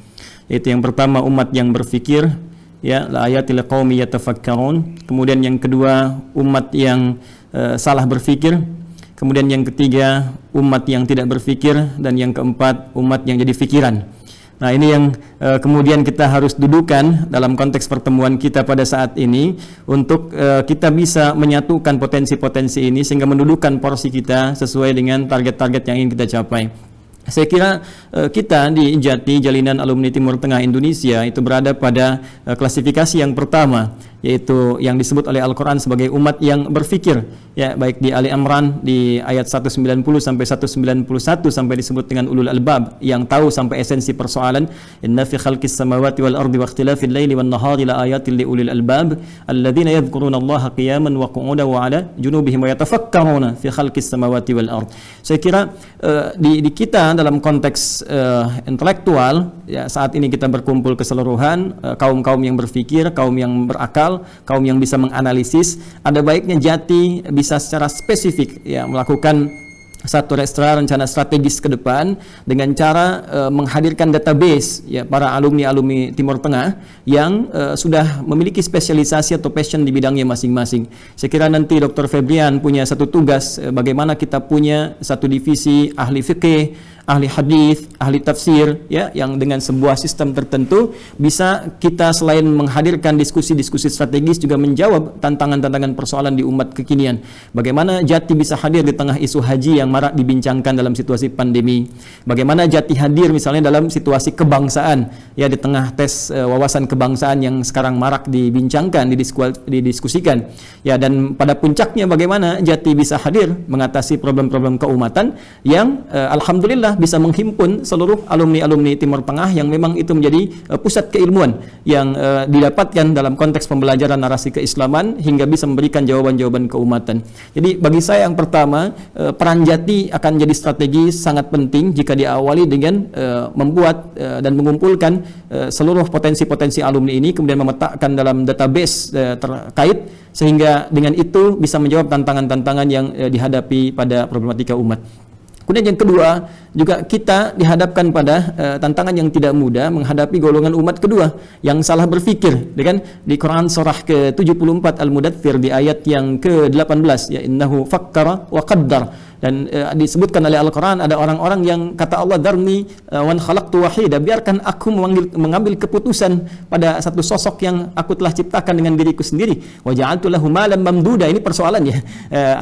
Yaitu yang pertama umat yang berfikir, ya, la ayatil qaumi yatafakkarun. Kemudian yang kedua umat yang salah berfikir. Kemudian yang ketiga umat yang tidak berfikir, dan yang keempat umat yang jadi fikiran. Nah, ini yang kemudian kita harus dudukan dalam konteks pertemuan kita pada saat ini untuk kita bisa menyatukan potensi-potensi ini sehingga mendudukan porsi kita sesuai dengan target-target yang ingin kita capai. Saya kira kita di Jati, Jalinan Alumni Timur Tengah Indonesia, itu berada pada klasifikasi yang pertama, yaitu yang disebut oleh Al-Quran sebagai umat yang berfikir, ya, baik di Ali Imran di ayat 190 sampai 191 sampai disebut dengan ulul albab, yang tahu sampai esensi persoalan. Inna fi khalqis samawati wal ardi wa ikhtilafil laili wan nahari la ayatin li ulil albab alladzina yadhkuruna Allaha qiyaman wa qu'udan wa 'ala junubihim wa yatafakkaruna fi khalqis samawati wal ard. Saya kira di kita dalam konteks intelektual, ya, saat ini kita berkumpul keseluruhan, kaum-kaum yang berpikir, kaum yang berakal, kaum yang bisa menganalisis. Ada baiknya Jati bisa secara spesifik, ya, melakukan satu rencana strategis ke depan dengan cara menghadirkan database, ya, para alumni-alumni Timur Tengah yang sudah memiliki spesialisasi atau passion di bidangnya masing-masing. Saya kira nanti Dr. Febrian punya satu tugas, bagaimana kita punya satu divisi ahli fikih, ahli hadis, ahli tafsir, ya, yang dengan sebuah sistem tertentu bisa kita selain menghadirkan diskusi-diskusi strategis juga menjawab tantangan-tantangan persoalan di umat kekinian. Bagaimana Jati bisa hadir di tengah isu haji yang marak dibincangkan dalam situasi pandemi. Bagaimana jati hadir misalnya dalam situasi kebangsaan, ya di tengah tes wawasan kebangsaan yang sekarang marak dibincangkan, didiskusikan. Ya, dan pada puncaknya bagaimana jati bisa hadir mengatasi problem-problem keumatan yang alhamdulillah bisa menghimpun seluruh alumni-alumni Timur Tengah yang memang itu menjadi pusat keilmuan yang didapatkan dalam konteks pembelajaran narasi keislaman hingga bisa memberikan jawaban-jawaban keumatan. Jadi bagi saya yang pertama, peran jati akan jadi strategi sangat penting jika diawali dengan membuat dan mengumpulkan seluruh potensi-potensi alumni ini, kemudian memetakkan dalam database terkait, sehingga dengan itu bisa menjawab tantangan-tantangan yang dihadapi pada problematika umat. Kemudian yang kedua, juga kita dihadapkan pada tantangan yang tidak mudah menghadapi golongan umat kedua yang salah berfikir. Dengan di Quran surah ke-74 Al-Mudaththir di ayat yang ke-18, ya innahu fakkara wa qaddar. Dan disebutkan oleh Al-Quran ada orang-orang yang kata Allah, dharni wan khalaqtu wahida, biarkan aku mengambil keputusan pada satu sosok yang aku telah ciptakan dengan diriku sendiri. Wa ja'altu lahu malam mamduda. Ini persoalannya.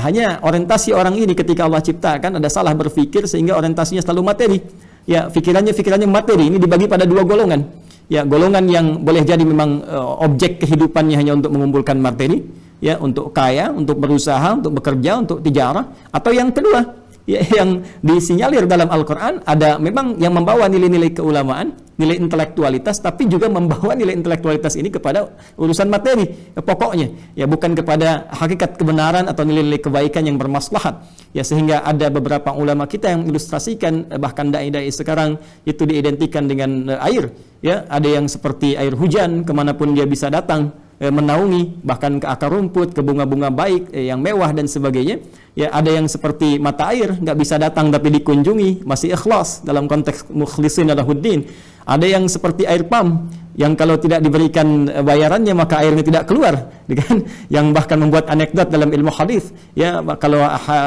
Hanya orientasi orang ini ketika Allah ciptakan ada salah berfikir sehingga orientasinya selalu materi. Ya, pikirannya materi. Ini dibagi pada dua golongan. Ya, golongan yang boleh jadi memang objek kehidupannya hanya untuk mengumpulkan materi, ya, untuk kaya, untuk berusaha, untuk bekerja, untuk tijarah. Atau yang kedua, ya, yang disinyalir dalam Al-Quran ada memang yang membawa nilai-nilai keulamaan, nilai intelektualitas, tapi juga membawa nilai intelektualitas ini kepada urusan materi pokoknya, ya, bukan kepada hakikat kebenaran atau nilai-nilai kebaikan yang bermaslahat. Ya, sehingga ada beberapa ulama kita yang ilustrasikan, bahkan dai-dai sekarang itu diidentikan dengan air. Ya, ada yang seperti air hujan, kemanapun dia bisa datang, menaungi, bahkan ke akar rumput, ke bunga-bunga baik yang mewah dan sebagainya. Ya, ada yang seperti mata air, nggak bisa datang tapi dikunjungi, masih ikhlas dalam konteks mukhlisin lahuddin. Ada yang seperti air pam, yang kalau tidak diberikan bayarannya maka airnya tidak keluar, kan? Yang bahkan membuat anekdot dalam ilmu hadis, ya, kalau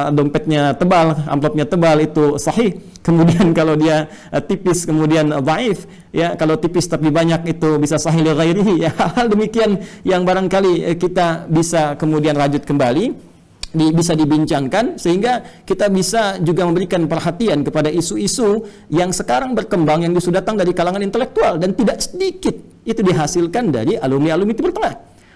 dompetnya tebal, amplopnya tebal itu sahih, kemudian kalau dia tipis kemudian dhaif, ya, kalau tipis tapi banyak itu bisa sahih li ghairihi. Ya, hal demikian yang barangkali kita bisa kemudian rajut kembali, bisa dibincangkan, sehingga kita bisa juga memberikan perhatian kepada isu-isu yang sekarang berkembang, yang justru datang dari kalangan intelektual, dan tidak sedikit itu dihasilkan dari alumni-alumni Timur Tengah.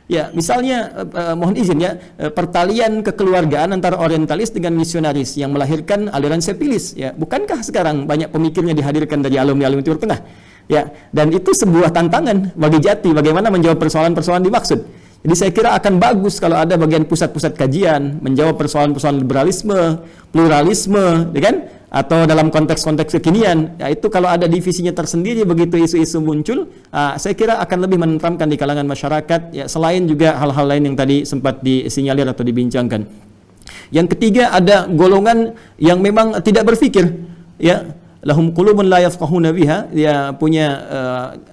Ya, misalnya mohon izin, ya, pertalian kekeluargaan antara orientalis dengan misionaris yang melahirkan aliran sepilis. Ya, bukankah sekarang banyak pemikirnya dihadirkan dari alumni-alumni Timur Tengah? Ya, dan itu sebuah tantangan bagi Jati bagaimana menjawab persoalan-persoalan dimaksud. Jadi saya kira akan bagus kalau ada bagian pusat-pusat kajian menjawab persoalan-persoalan liberalisme, pluralisme, ya kan? Atau dalam konteks-konteks kekinian. Ya, itu kalau ada divisinya tersendiri begitu isu-isu muncul, saya kira akan lebih menenteramkan di kalangan masyarakat, ya, selain juga hal-hal lain yang tadi sempat disinyalir atau dibincangkan. Yang ketiga, ada golongan yang memang tidak berpikir, ya. Lahum qulubun la yafqahuna biha, dia punya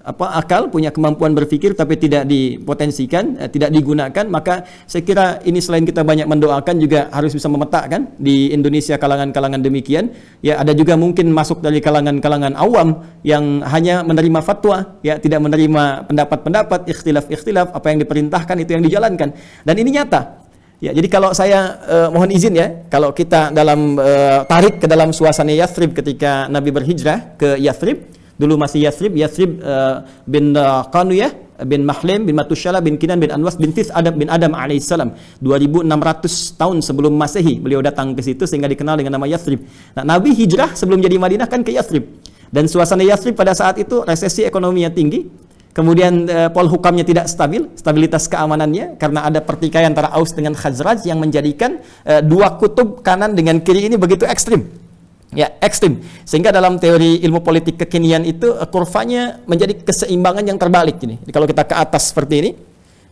akal, punya kemampuan berpikir tapi tidak dipotensikan, tidak digunakan. Maka saya kira ini selain kita banyak mendoakan juga harus bisa memetakkan di Indonesia kalangan-kalangan demikian. Ya, ada juga mungkin masuk dari kalangan-kalangan awam yang hanya menerima fatwa, ya, tidak menerima pendapat-pendapat, ikhtilaf-ikhtilaf, apa yang diperintahkan itu yang dijalankan. Dan ini nyata. Ya, jadi kalau saya mohon izin, ya, kalau kita dalam tarik ke dalam suasana Yathrib ketika Nabi berhijrah ke Yathrib, dulu masih Yathrib bin Qanuyah bin Mahlim bin Matushala bin Kinan bin Anwas bin Tis bin Adam alaihissalam, 2600 tahun sebelum Masehi beliau datang ke situ sehingga dikenal dengan nama Yathrib. Nah, Nabi hijrah sebelum jadi Madinah kan ke Yathrib, dan suasana Yathrib pada saat itu resesi ekonominya tinggi. Kemudian polhukamnya tidak stabil, stabilitas keamanannya, karena ada pertikaian antara Aus dengan Khazraj yang menjadikan dua kutub kanan dengan kiri ini begitu ekstrim. Ya, ekstrim. Sehingga dalam teori ilmu politik kekinian itu kurvanya menjadi keseimbangan yang terbalik ini. Jadi kalau kita ke atas seperti ini,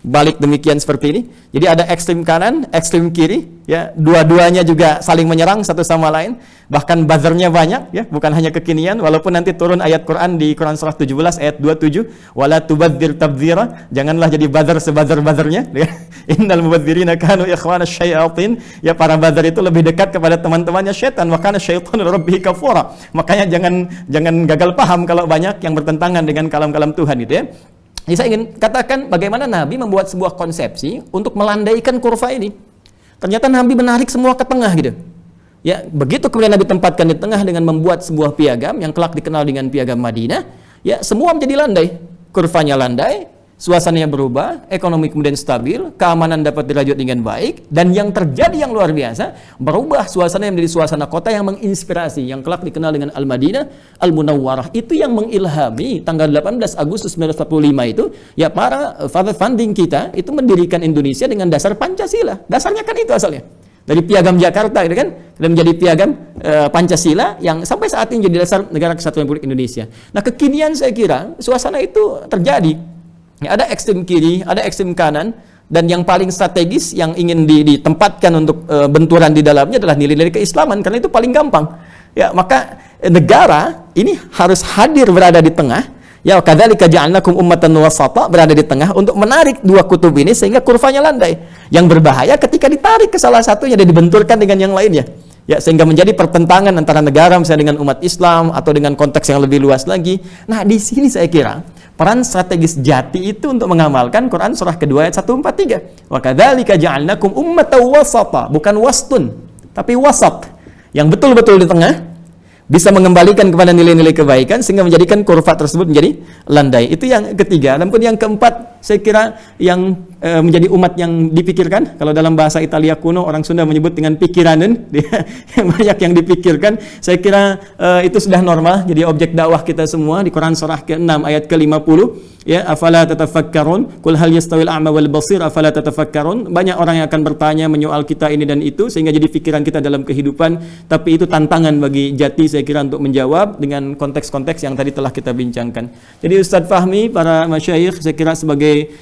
balik demikian seperti ini. Jadi ada ekstrim kanan, ekstrim kiri, ya, dua-duanya juga saling menyerang satu sama lain. Bahkan buzzernya banyak, ya, bukan hanya kekinian, walaupun nanti turun ayat Quran di Quran surah 17 ayat 27, wala tubadzir tabdzira, janganlah jadi buzzer sebuzzer-buzzernya, ya. Innal mubadzirina kanu ikhwana syayatin, ya, para buzzer itu lebih dekat kepada teman-temannya syaitan, wa kana syaitanu rabbihi kafura. Makanya jangan gagal paham kalau banyak yang bertentangan dengan kalam-kalam Tuhan itu, ya. Jadi saya ingin katakan bagaimana Nabi membuat sebuah konsepsi untuk melandaikan kurva ini. Ternyata Nabi menarik semua ke tengah gitu. Ya, begitu kemudian Nabi tempatkan di tengah dengan membuat sebuah piagam yang kelak dikenal dengan piagam Madinah, ya semua menjadi landai. Kurvanya landai, suasananya berubah, ekonomi kemudian stabil, keamanan dapat dirajut dengan baik, dan yang terjadi yang luar biasa, berubah suasana menjadi suasana kota yang menginspirasi, yang kelak dikenal dengan Al-Madinah Al-Munawwarah. Itu yang mengilhami tanggal 18 Agustus 1945 itu, ya para father founding kita itu mendirikan Indonesia dengan dasar Pancasila. Dasarnya kan itu asalnya. Dari piagam Jakarta itu kan sudah menjadi piagam Pancasila yang sampai saat ini jadi dasar negara kesatuan Republik Indonesia. Nah, kekinian saya kira suasana itu terjadi. Ya, ada ekstrem kiri, ada ekstrem kanan, dan yang paling strategis yang ingin ditempatkan untuk benturan di dalamnya adalah nilai-nilai keislaman, karena itu paling gampang. Ya, maka negara ini harus hadir berada di tengah. Ya, kadzalika ja'alnakum ummatan wasata, berada di tengah untuk menarik dua kutub ini sehingga kurvanya landai. Yang berbahaya ketika ditarik ke salah satunya dan dibenturkan dengan yang lainnya. Ya, sehingga menjadi pertentangan antara negara misalnya dengan umat Islam atau dengan konteks yang lebih luas lagi. Nah, di sini saya kira peran strategis Jati itu untuk mengamalkan Quran surah kedua ayat 143. Wa kadzalika ja'alnakum ummatan wasata, bukan wastun, tapi wasat. Yang betul-betul di tengah, bisa mengembalikan kepada nilai-nilai kebaikan sehingga menjadikan kurva tersebut menjadi landai. Itu yang ketiga. Dan pun yang keempat, saya kira yang menjadi umat yang dipikirkan. Kalau dalam bahasa Italia kuno orang Sunda menyebut dengan pikiranen, banyak yang dipikirkan. Saya kira itu sudah normal jadi objek dakwah kita semua di Quran surah ke-6 ayat ke-50. Ya, afala tatafakkarun, qul hal yastawil a'ma wal basir afala tatafakkarun. Banyak orang yang akan bertanya menyoal kita ini dan itu sehingga jadi pikiran kita dalam kehidupan, tapi itu tantangan bagi Jati saya kira untuk menjawab dengan konteks-konteks yang tadi telah kita bincangkan. Jadi Ustadz Fahmi, para masyayikh, saya kira sebagai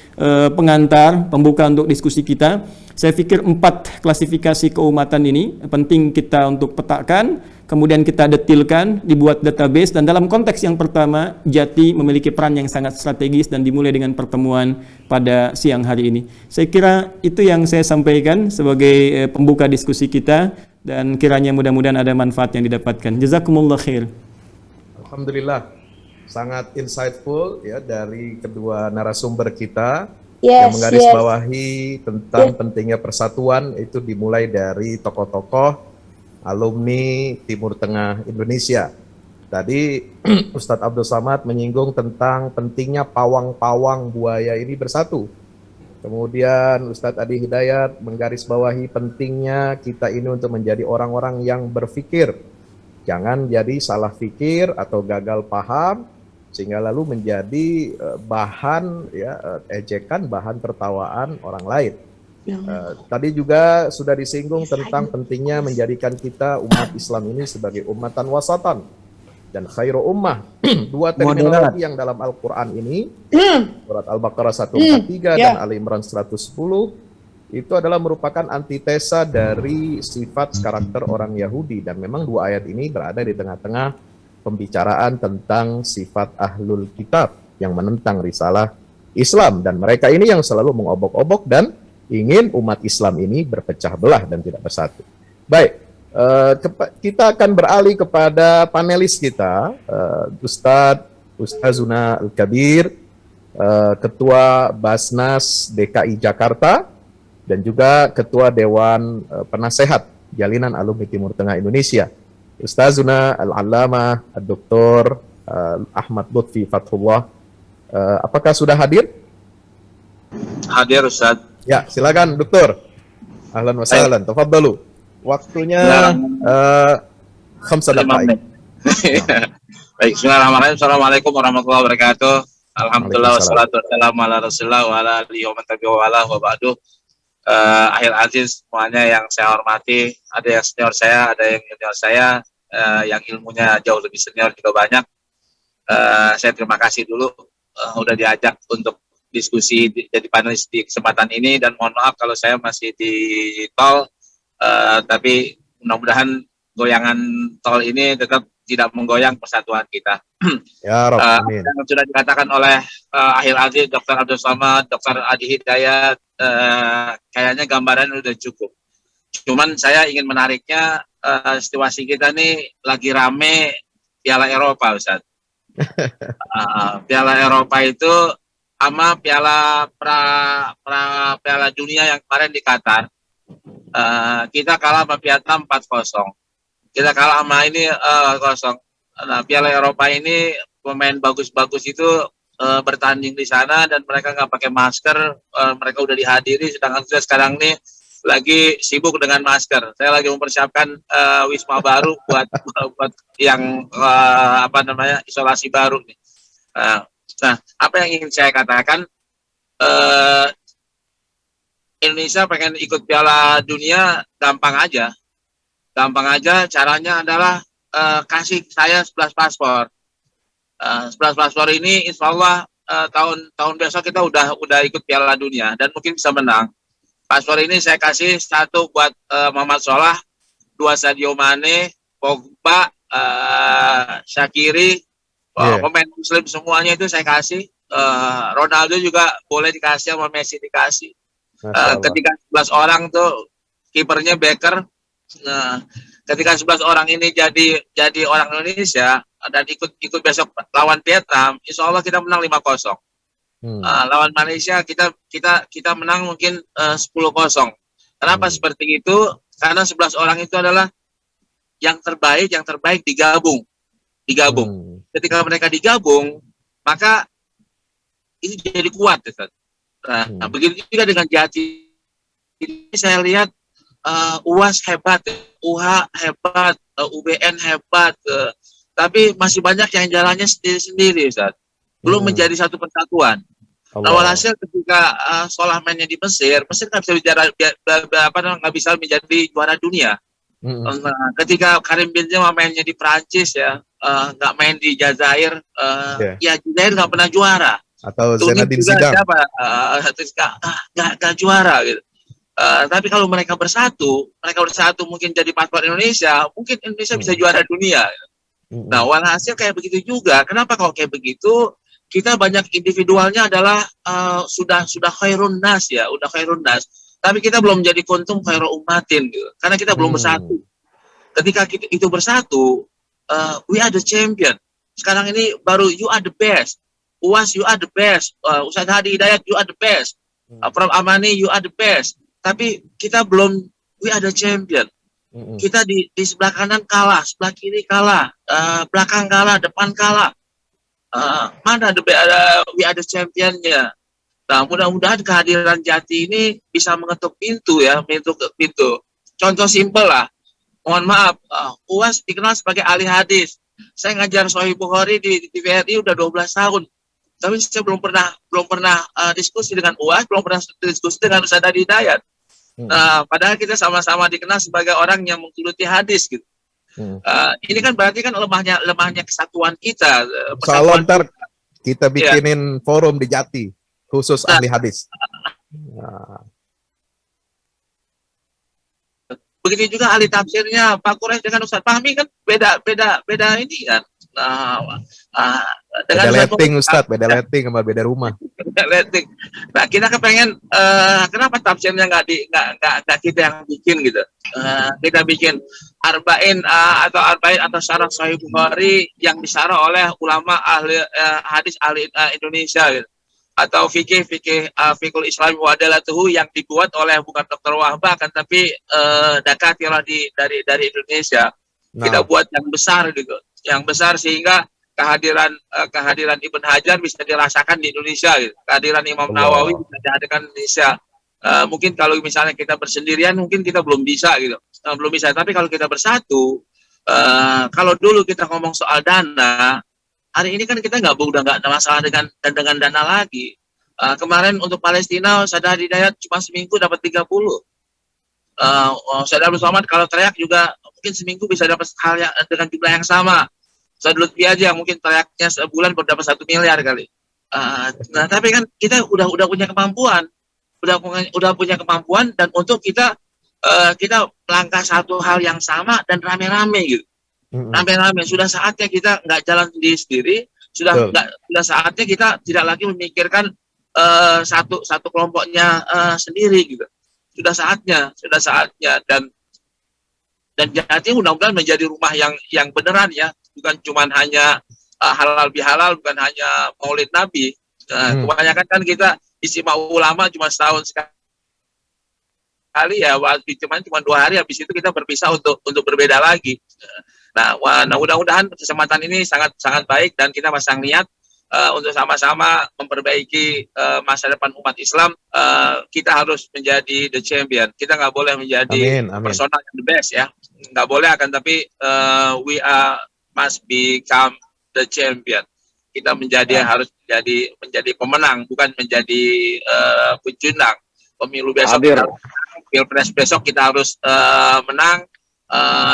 pengantar, pembuka untuk diskusi kita, saya pikir 4 klasifikasi keumatan ini penting kita untuk petakan, kemudian kita detilkan, dibuat database, dan dalam konteks yang pertama, Jati memiliki peran yang sangat strategis dan dimulai dengan pertemuan pada siang hari ini. Saya kira itu yang saya sampaikan sebagai pembuka diskusi kita, dan kiranya mudah-mudahan ada manfaat yang didapatkan. Jazakumullah khair. Alhamdulillah, sangat insightful ya dari kedua narasumber kita. Yang menggarisbawahi tentang pentingnya persatuan itu dimulai dari tokoh-tokoh alumni Timur Tengah Indonesia. Tadi Ustadz Abdul Samad menyinggung tentang pentingnya pawang-pawang buaya ini bersatu. Kemudian Ustadz Adi Hidayat menggarisbawahi pentingnya kita ini untuk menjadi orang-orang yang berpikir. Jangan jadi salah pikir atau gagal paham, sehingga lalu menjadi bahan ya ejekan, bahan tertawaan orang lain. Tadi juga sudah disinggung tentang pentingnya menjadikan kita umat Islam ini sebagai ummatan wasatan dan khairu ummah. Dua terminologi yang dalam Al-Quran ini, surat Al-Baqarah 143 dan Ali Imran 110, itu adalah merupakan antitesa dari sifat karakter orang Yahudi, dan memang dua ayat ini berada di tengah-tengah pembicaraan tentang sifat ahlul kitab yang menentang risalah Islam, dan mereka ini yang selalu mengobok-obok dan ingin umat Islam ini berpecah belah dan tidak bersatu. Baik, kita akan beralih kepada panelis kita, Ustazuna Al-Kabir, Ketua Basnas DKI Jakarta, dan juga Ketua Dewan Penasehat Jalinan Alumni Timur Tengah Indonesia, Ustazuna Al-Allamah Dr. Ahmad Lutfi Fathullah. Apakah sudah hadir? Hadir, Ustaz. Ya, silakan Dokter. Ahlan wa sahlan, tafadhalu. Waktunya 5 daqaiq. Baik, bismillahirrahmanirrahim. Assalamualaikum warahmatullahi wabarakatuh. Alhamdulillah wassalatu wassalamu ala Rasulillah wa ala alihi wa man tabi'ahu wa ala wa ba'du. Akhil aziz semuanya yang saya hormati, ada yang senior saya, ada yang junior saya, yang ilmunya jauh lebih senior juga banyak. Saya terima kasih dulu udah diajak untuk diskusi jadi panelis di kesempatan ini, dan mohon maaf kalau saya masih di tol, tapi mudah-mudahan goyangan tol ini tetap tidak menggoyang persatuan kita. Ya Rabb, amin. Yang sudah dikatakan oleh Akhil Aziz, Dr. Abdul Samad, Dr. Adi Hidayat, kayaknya gambaran udah cukup. Cuman saya ingin menariknya, situasi kita nih lagi rame Piala Eropa, Ustaz. Piala Eropa itu sama Piala Piala Dunia yang kemarin di Qatar, kita kalah sama Vietnam 4-0. Kita kalah sama ini 0. Nah, Piala Eropa ini pemain bagus-bagus itu bertanding di sana dan mereka nggak pakai masker, mereka udah dihadiri, sedangkan kita sekarang nih lagi sibuk dengan masker. Saya lagi mempersiapkan wisma baru buat yang isolasi baru nih. Nah, apa yang ingin saya katakan, Indonesia pengen ikut Piala Dunia gampang aja. Caranya adalah kasih saya 11 paspor. 11 paspor ini insya Allah tahun besok kita udah ikut Piala Dunia dan mungkin bisa menang. Paspor ini saya kasih 1 buat Muhammad Salah, 2 Sadio Mane, Pogba, Shaqiri, pemain Muslim semuanya itu saya kasih. Ronaldo juga boleh dikasih, sama Messi dikasih. Ketika 11 orang tuh kipernya Becker. Nah, ketika 11 orang ini jadi orang Indonesia dan ikut besok lawan Vietnam, insya Allah kita menang 5-0. Lawan Malaysia kita menang mungkin 10-0. Kenapa seperti itu? Karena 11 orang itu adalah yang terbaik digabung. Ketika mereka digabung, maka ini jadi kuat. Nah, begitu juga dengan Jati. Ini saya lihat UAS hebat, UH hebat, UBN hebat, tapi masih banyak yang jalannya sendiri-sendiri, Ustaz. Belum menjadi satu persatuan. Nah, walhasil ketika Salah mainnya di Mesir nggak bisa menjadi juara dunia. Nah, ketika Karim Benzema mainnya di Prancis nggak main di Jazair, ya Jazair nggak pernah juara. Atau Zinedine Zidane. Nggak juara gitu. Tapi kalau mereka bersatu mungkin jadi paspor Indonesia, mungkin Indonesia bisa juara dunia. Nah, walhasil kayak begitu juga. Kenapa kalau kayak begitu? Kita banyak individualnya adalah sudah khairun nas ya, udah khairun nas. Tapi kita belum jadi kuntum khairul ummatin gitu. Karena kita belum bersatu. Ketika kita itu bersatu, we are the champion. Sekarang ini baru you are the best. UAS you are the best. Ustaz Hadi Hidayat you are the best. Prof Amani you are the best. Tapi kita belum we are the champion. Kita di sebelah kanan kalah, sebelah kiri kalah, belakang kalah, depan kalah. Mana we are the championnya. Nah, mudah-mudahan kehadiran Jati ini bisa mengetuk pintu ya, pintu. Contoh simpel lah. Mohon maaf, UAS dikenal sebagai ahli hadis. Saya ngajar Sahih Bukhari di TVRI udah 12 tahun. Tapi saya belum pernah diskusi dengan UAS, belum pernah diskusi dengan Ustaz Hadi Hidayat. Nah, padahal kita sama-sama dikenal sebagai orang yang menggeluti hadis gitu. Ini kan berarti kan lemahnya kesatuan kita. Soalnya ntar kita bikinin forum di Jati khusus ahli hadis. Begitu juga ahli tafsirnya Pak Quraisy dengan Ustaz Fahmi kan beda ini kan. Beda letting Ustaz, beda letting sama beda rumah. Letting. Nah, kita kepengen kenapa tafsirnya nggak kita yang bikin gitu. Kita bikin arba'in atau syarah Sahih Bukhari yang disyarah oleh ulama ahli hadis ahli Indonesia gitu. Atau fikul Islam wa adalatuhu yang dibuat oleh bukan Dr. Wahbah kan, tapi dakatirah dari Indonesia. Kita buat yang besar gitu. Yang besar sehingga kehadiran Ibn Hajar bisa dirasakan di Indonesia gitu. Kehadiran Imam Nawawi bisa dihadirkan di Indonesia. Mungkin kalau misalnya kita bersendirian mungkin kita belum bisa gitu. Belum bisa, tapi kalau kita bersatu, kalau dulu kita ngomong soal dana, hari ini kan kita udah nggak ada masalah dengan dana lagi. Kemarin untuk Palestina Ustaz Hadi Hidayat cuma seminggu dapat 30. Ustaz Abdul Somad kalau teriak juga mungkin seminggu bisa dapat hal yang dengan jumlah yang sama. Ustaz Lutfi aja mungkin teriaknya sebulan baru dapat 1 miliar kali. Nah, tapi kan kita udah punya kemampuan, udah punya kemampuan dan untuk kita melangkah satu hal yang sama dan rame-rame gitu. Rame-rame, sudah saatnya kita nggak jalan sendiri, sudah saatnya kita tidak lagi memikirkan satu kelompoknya sendiri gitu. Sudah saatnya dan Jati mudah-mudahan menjadi rumah yang beneran ya, bukan cuma hanya halal bihalal, bukan hanya maulid Nabi. Kebanyakan kan kita istimewa ulama cuma setahun sekali sekali ya, cuma 2 hari, habis itu kita berpisah untuk berbeda lagi. Nah, mudah-mudahan kesempatan ini sangat baik dan kita pasang niat untuk sama-sama memperbaiki masa depan umat Islam. Kita harus menjadi the champion. Kita nggak boleh menjadi personal yang the best ya, nggak boleh, akan tapi we must become the champion. Kita harus menjadi pemenang, bukan menjadi pecundang. Pemilu besok, pilpres besok kita harus menang.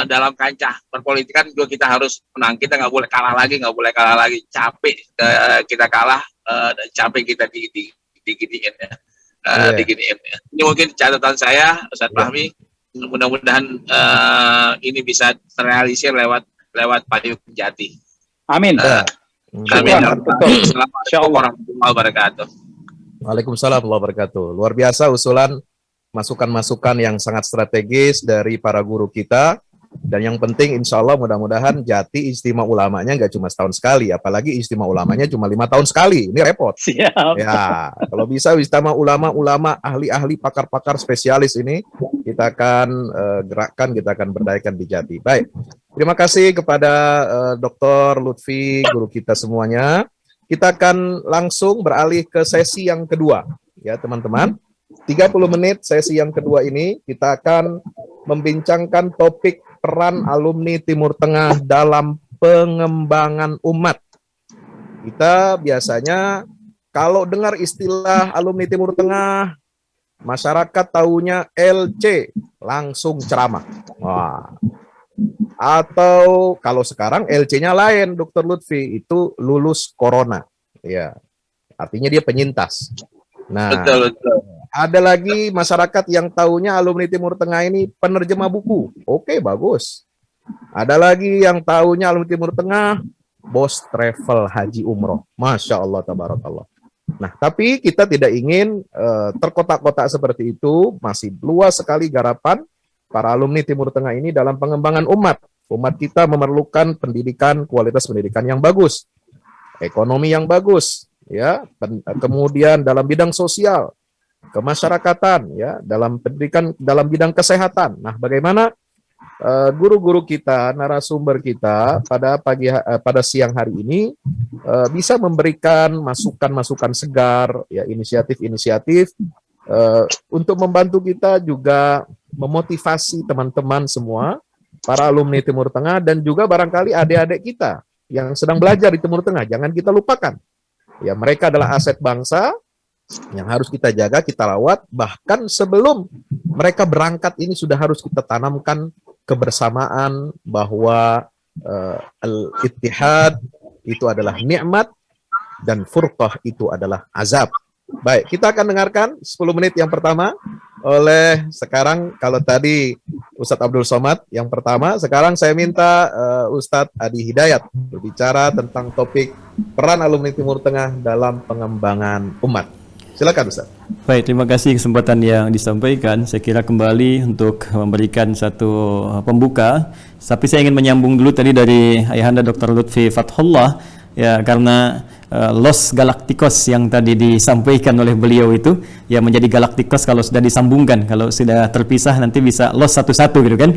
Dalam kancah perpolitikan juga kita harus menang. Kita nggak boleh kalah lagi. Capek kita kalah, capek kita diginiin ya. Diginiin ya. Ini mungkin catatan saya, Ustaz Fahmi. Mudah-mudahan ini bisa terrealisir lewat payung Jati. Amin. Amin. Assalamualaikum warahmatullahi wabarakatuh. Waalaikumsalam warahmatullahi wabarakatuh. Luar biasa usulan masukan-masukan yang sangat strategis dari para guru kita. Dan yang penting insya Allah mudah-mudahan Jati istimewa ulamanya nggak cuma setahun sekali, apalagi istimewa ulamanya cuma 5 tahun sekali. Ini repot. Siap. Ya, kalau bisa istimewa ulama, ahli-ahli, pakar-pakar spesialis ini kita akan gerakkan, kita akan berdayakan di Jati. Baik, terima kasih kepada Dr. Lutfi, guru kita semuanya. Kita akan langsung beralih ke sesi yang kedua, ya teman-teman. 30 menit sesi yang kedua ini kita akan membincangkan topik peran alumni Timur Tengah dalam pengembangan umat. Kita biasanya kalau dengar istilah alumni Timur Tengah, masyarakat taunya LC, langsung ceramah. Wah. Atau kalau sekarang LC-nya lain, Dr. Lutfi, itu lulus corona. Ya. Artinya dia penyintas. Nah, betul. Ada lagi masyarakat yang taunya alumni Timur Tengah ini penerjemah buku. Oke, bagus. Ada lagi yang taunya alumni Timur Tengah bos travel haji umroh. Masya Allah, tabarakallah. Nah, tapi kita tidak ingin terkotak-kotak seperti itu. Masih luas sekali garapan para alumni Timur Tengah ini dalam pengembangan umat. Umat kita memerlukan pendidikan, kualitas pendidikan yang bagus, ekonomi yang bagus, ya. Kemudian dalam bidang sosial, kemasyarakatan, ya, dalam pendidikan, dalam bidang kesehatan. Nah, bagaimana guru-guru kita, narasumber kita pada siang hari ini bisa memberikan masukan-masukan segar, ya, inisiatif-inisiatif untuk membantu kita juga memotivasi teman-teman semua, para alumni Timur Tengah, dan juga barangkali adik-adik kita yang sedang belajar di Timur Tengah. Jangan kita lupakan, ya, mereka adalah aset bangsa yang harus kita jaga, kita rawat. Bahkan sebelum mereka berangkat ini sudah harus kita tanamkan kebersamaan bahwa al-ittihad itu adalah nikmat dan furqah itu adalah azab. Baik, kita akan dengarkan 10 menit yang pertama oleh sekarang, kalau tadi Ustadz Abdul Somad yang pertama, sekarang saya minta Ustadz Adi Hidayat berbicara tentang topik peran alumni Timur Tengah dalam pengembangan umat. Silakan Ustaz. Baik, terima kasih kesempatan yang disampaikan. Saya kira kembali untuk memberikan satu pembuka. Tapi saya ingin menyambung dulu tadi dari Ayahanda Dr. Lutfi Fathullah, ya, karena Los Galacticos yang tadi disampaikan oleh beliau itu ya menjadi Galacticos kalau sudah disambungkan. Kalau sudah terpisah nanti bisa Los satu-satu gitu kan.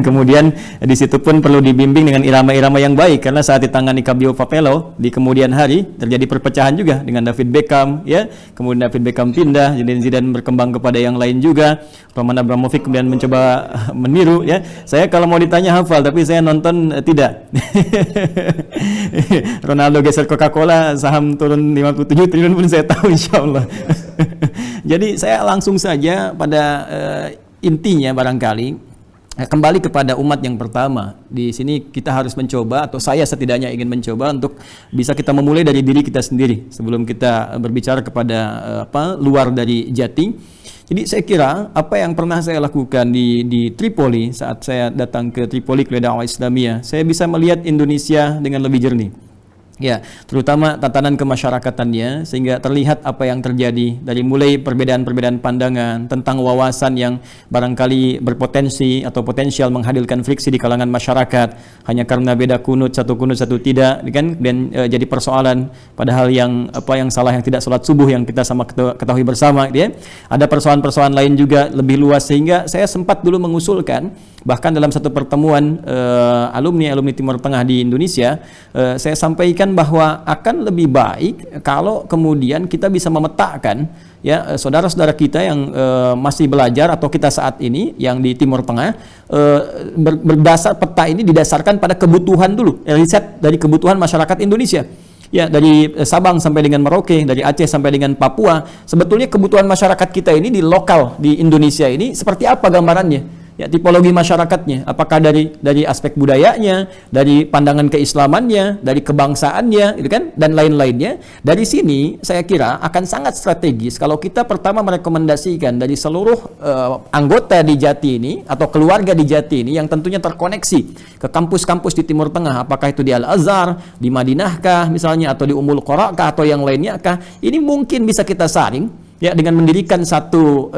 Kemudian di situ pun perlu dibimbing dengan irama-irama yang baik, karena saat ditangani Fabio Papello di kemudian hari terjadi perpecahan juga dengan David Beckham, ya. Kemudian David Beckham pindah, Zidane berkembang kepada yang lain juga. Roman Abramovich kemudian mencoba meniru, ya. Saya kalau mau ditanya hafal, tapi saya nonton tidak. Ronaldo geser Coca-Cola, saham turun 57 triliun pun saya tahu, insya Allah. Jadi saya langsung saja pada intinya barangkali kembali kepada umat yang pertama. Di sini kita harus mencoba, atau saya setidaknya ingin mencoba untuk bisa kita memulai dari diri kita sendiri sebelum kita berbicara kepada luar dari Jati. Jadi saya kira apa yang pernah saya lakukan di Tripoli saat saya datang ke Tripoli ke dakwah Islamiyah, saya bisa melihat Indonesia dengan lebih jernih. Ya, terutama tatanan kemasyarakatannya, sehingga terlihat apa yang terjadi dari mulai perbedaan-perbedaan pandangan tentang wawasan yang barangkali berpotensi atau potensial menghadirkan friksi di kalangan masyarakat hanya karena beda kunut satu tidak, kan, dan jadi persoalan padahal yang salah yang tidak sholat subuh yang kita sama ketahui bersama, ya. Ada persoalan-persoalan lain juga lebih luas, sehingga saya sempat dulu mengusulkan bahkan dalam satu pertemuan alumni Timur Tengah di Indonesia, saya sampaikan bahwa akan lebih baik kalau kemudian kita bisa memetakan, ya, saudara-saudara kita yang masih belajar atau kita saat ini yang di Timur Tengah, berdasar peta ini didasarkan pada kebutuhan dulu, riset dari kebutuhan masyarakat Indonesia. Ya, dari Sabang sampai dengan Merauke, dari Aceh sampai dengan Papua, sebetulnya kebutuhan masyarakat kita ini di lokal di Indonesia ini seperti apa gambarannya? Ya, tipologi masyarakatnya, apakah dari aspek budayanya, dari pandangan keislamannya, dari kebangsaannya, gitu kan, dan lain-lainnya. Dari sini saya kira akan sangat strategis kalau kita pertama merekomendasikan dari seluruh anggota di Jati ini atau keluarga di Jati ini yang tentunya terkoneksi ke kampus-kampus di Timur Tengah, apakah itu di Al-Azhar, di Madinahkah misalnya, atau di Ummul Qura kah, atau yang lainnya kah, ini mungkin bisa kita saring, ya, dengan mendirikan satu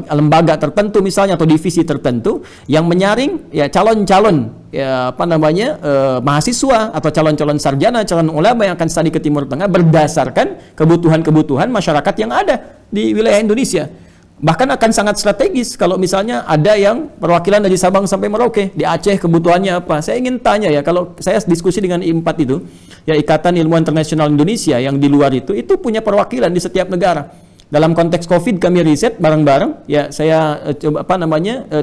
lembaga tertentu misalnya atau divisi tertentu yang menyaring, ya, calon-calon, ya, mahasiswa atau calon-calon sarjana, calon ulama yang akan studi ke Timur Tengah berdasarkan kebutuhan-kebutuhan masyarakat yang ada di wilayah Indonesia. Bahkan akan sangat strategis kalau misalnya ada yang perwakilan dari Sabang sampai Merauke, di Aceh kebutuhannya apa. Saya ingin tanya, ya, kalau saya diskusi dengan I4 itu, ya, Ikatan Ilmuwan Internasional Indonesia yang di luar itu punya perwakilan di setiap negara. Dalam konteks COVID kami riset bareng-bareng, ya, saya coba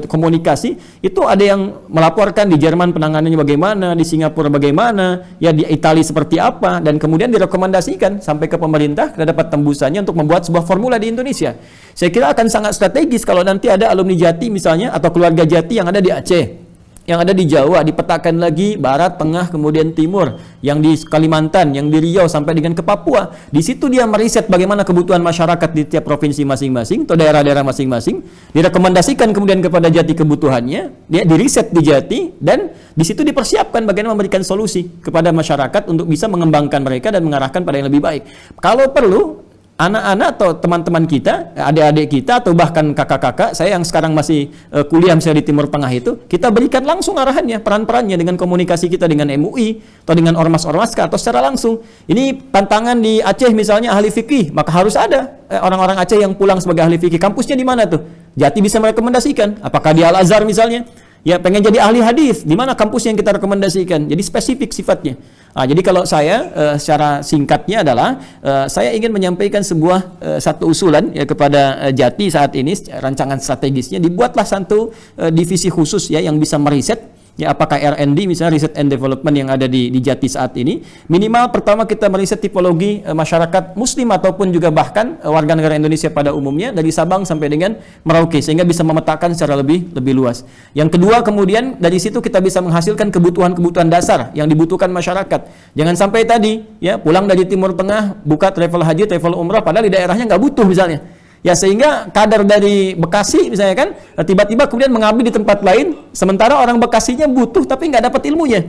komunikasi, itu ada yang melaporkan di Jerman penanganannya bagaimana, di Singapura bagaimana, ya, di Italia seperti apa, dan kemudian direkomendasikan sampai ke pemerintah, kita dapat tembusannya untuk membuat sebuah formula di Indonesia. Saya kira akan sangat strategis kalau nanti ada alumni Jati misalnya atau keluarga Jati yang ada di Aceh, yang ada di Jawa, dipetakan lagi Barat, Tengah, kemudian Timur, yang di Kalimantan, yang di Riau sampai dengan ke Papua. Di situ dia meriset bagaimana kebutuhan masyarakat di tiap provinsi masing-masing atau daerah-daerah masing-masing, direkomendasikan kemudian kepada Jati kebutuhannya, dia diriset di Jati, dan di situ dipersiapkan bagaimana memberikan solusi kepada masyarakat untuk bisa mengembangkan mereka dan mengarahkan pada yang lebih baik. Kalau perlu, anak-anak atau teman-teman kita, adik-adik kita, atau bahkan kakak-kakak saya yang sekarang masih kuliah misalnya di Timur Tengah itu, kita berikan langsung arahannya, peran-perannya dengan komunikasi kita dengan MUI atau dengan ormas-ormas atau secara langsung. Ini tantangan di Aceh misalnya ahli fikih, maka harus ada orang-orang Aceh yang pulang sebagai ahli fikih. Kampusnya di mana tuh? Jati bisa merekomendasikan. Apakah di Al-Azhar misalnya? Ya, pengen jadi ahli hadis, di mana kampus yang kita rekomendasikan? Jadi spesifik sifatnya. Jadi kalau saya secara singkatnya adalah saya ingin menyampaikan satu usulan, ya, kepada Jati saat ini, rancangan strategisnya dibuatlah satu divisi khusus, ya, yang bisa meriset, ya, apakah R&D misalnya Research and Development yang ada di Jati saat ini, minimal pertama kita meriset tipologi masyarakat muslim ataupun juga bahkan warga negara Indonesia pada umumnya dari Sabang sampai dengan Merauke, sehingga bisa memetakan secara lebih luas. Yang kedua, kemudian dari situ kita bisa menghasilkan kebutuhan-kebutuhan dasar yang dibutuhkan masyarakat. Jangan sampai tadi, ya, pulang dari Timur Tengah buka travel haji, travel umrah, padahal di daerahnya nggak butuh misalnya. Ya, sehingga kader dari Bekasi misalnya kan tiba-tiba kemudian mengabdi di tempat lain, sementara orang Bekasinya butuh tapi nggak dapat ilmunya.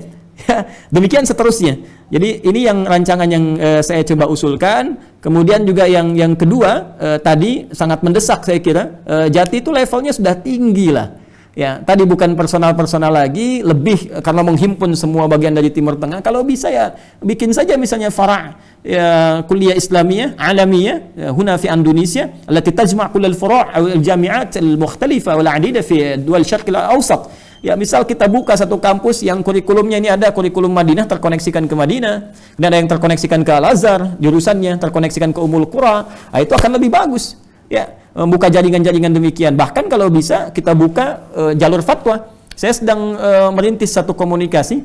Ya, demikian seterusnya. Jadi ini yang rancangan yang saya coba usulkan. Kemudian juga yang kedua, tadi sangat mendesak saya kira, Jati itu levelnya sudah tinggi lah. Ya, tadi bukan personal lagi, lebih karena menghimpun semua bagian dari Timur Tengah. Kalau bisa, ya, bikin saja misalnya fara' ya, kuliah Islamiyah alamiyah huna fi Indonesia allati tajma' kull al-furu' al-jami'at al-mukhtalifa wal 'adida fi dual syarq al-awsat. Ya, misal kita buka satu kampus yang kurikulumnya ini ada kurikulum Madinah terkoneksikan ke Madinah, dan ada yang terkoneksikan ke Al-Azhar, jurusannya terkoneksikan ke Ummul Qura, itu akan lebih bagus. Ya, membuka jaringan-jaringan demikian. Bahkan kalau bisa kita buka jalur fatwa. Saya sedang merintis satu komunikasi.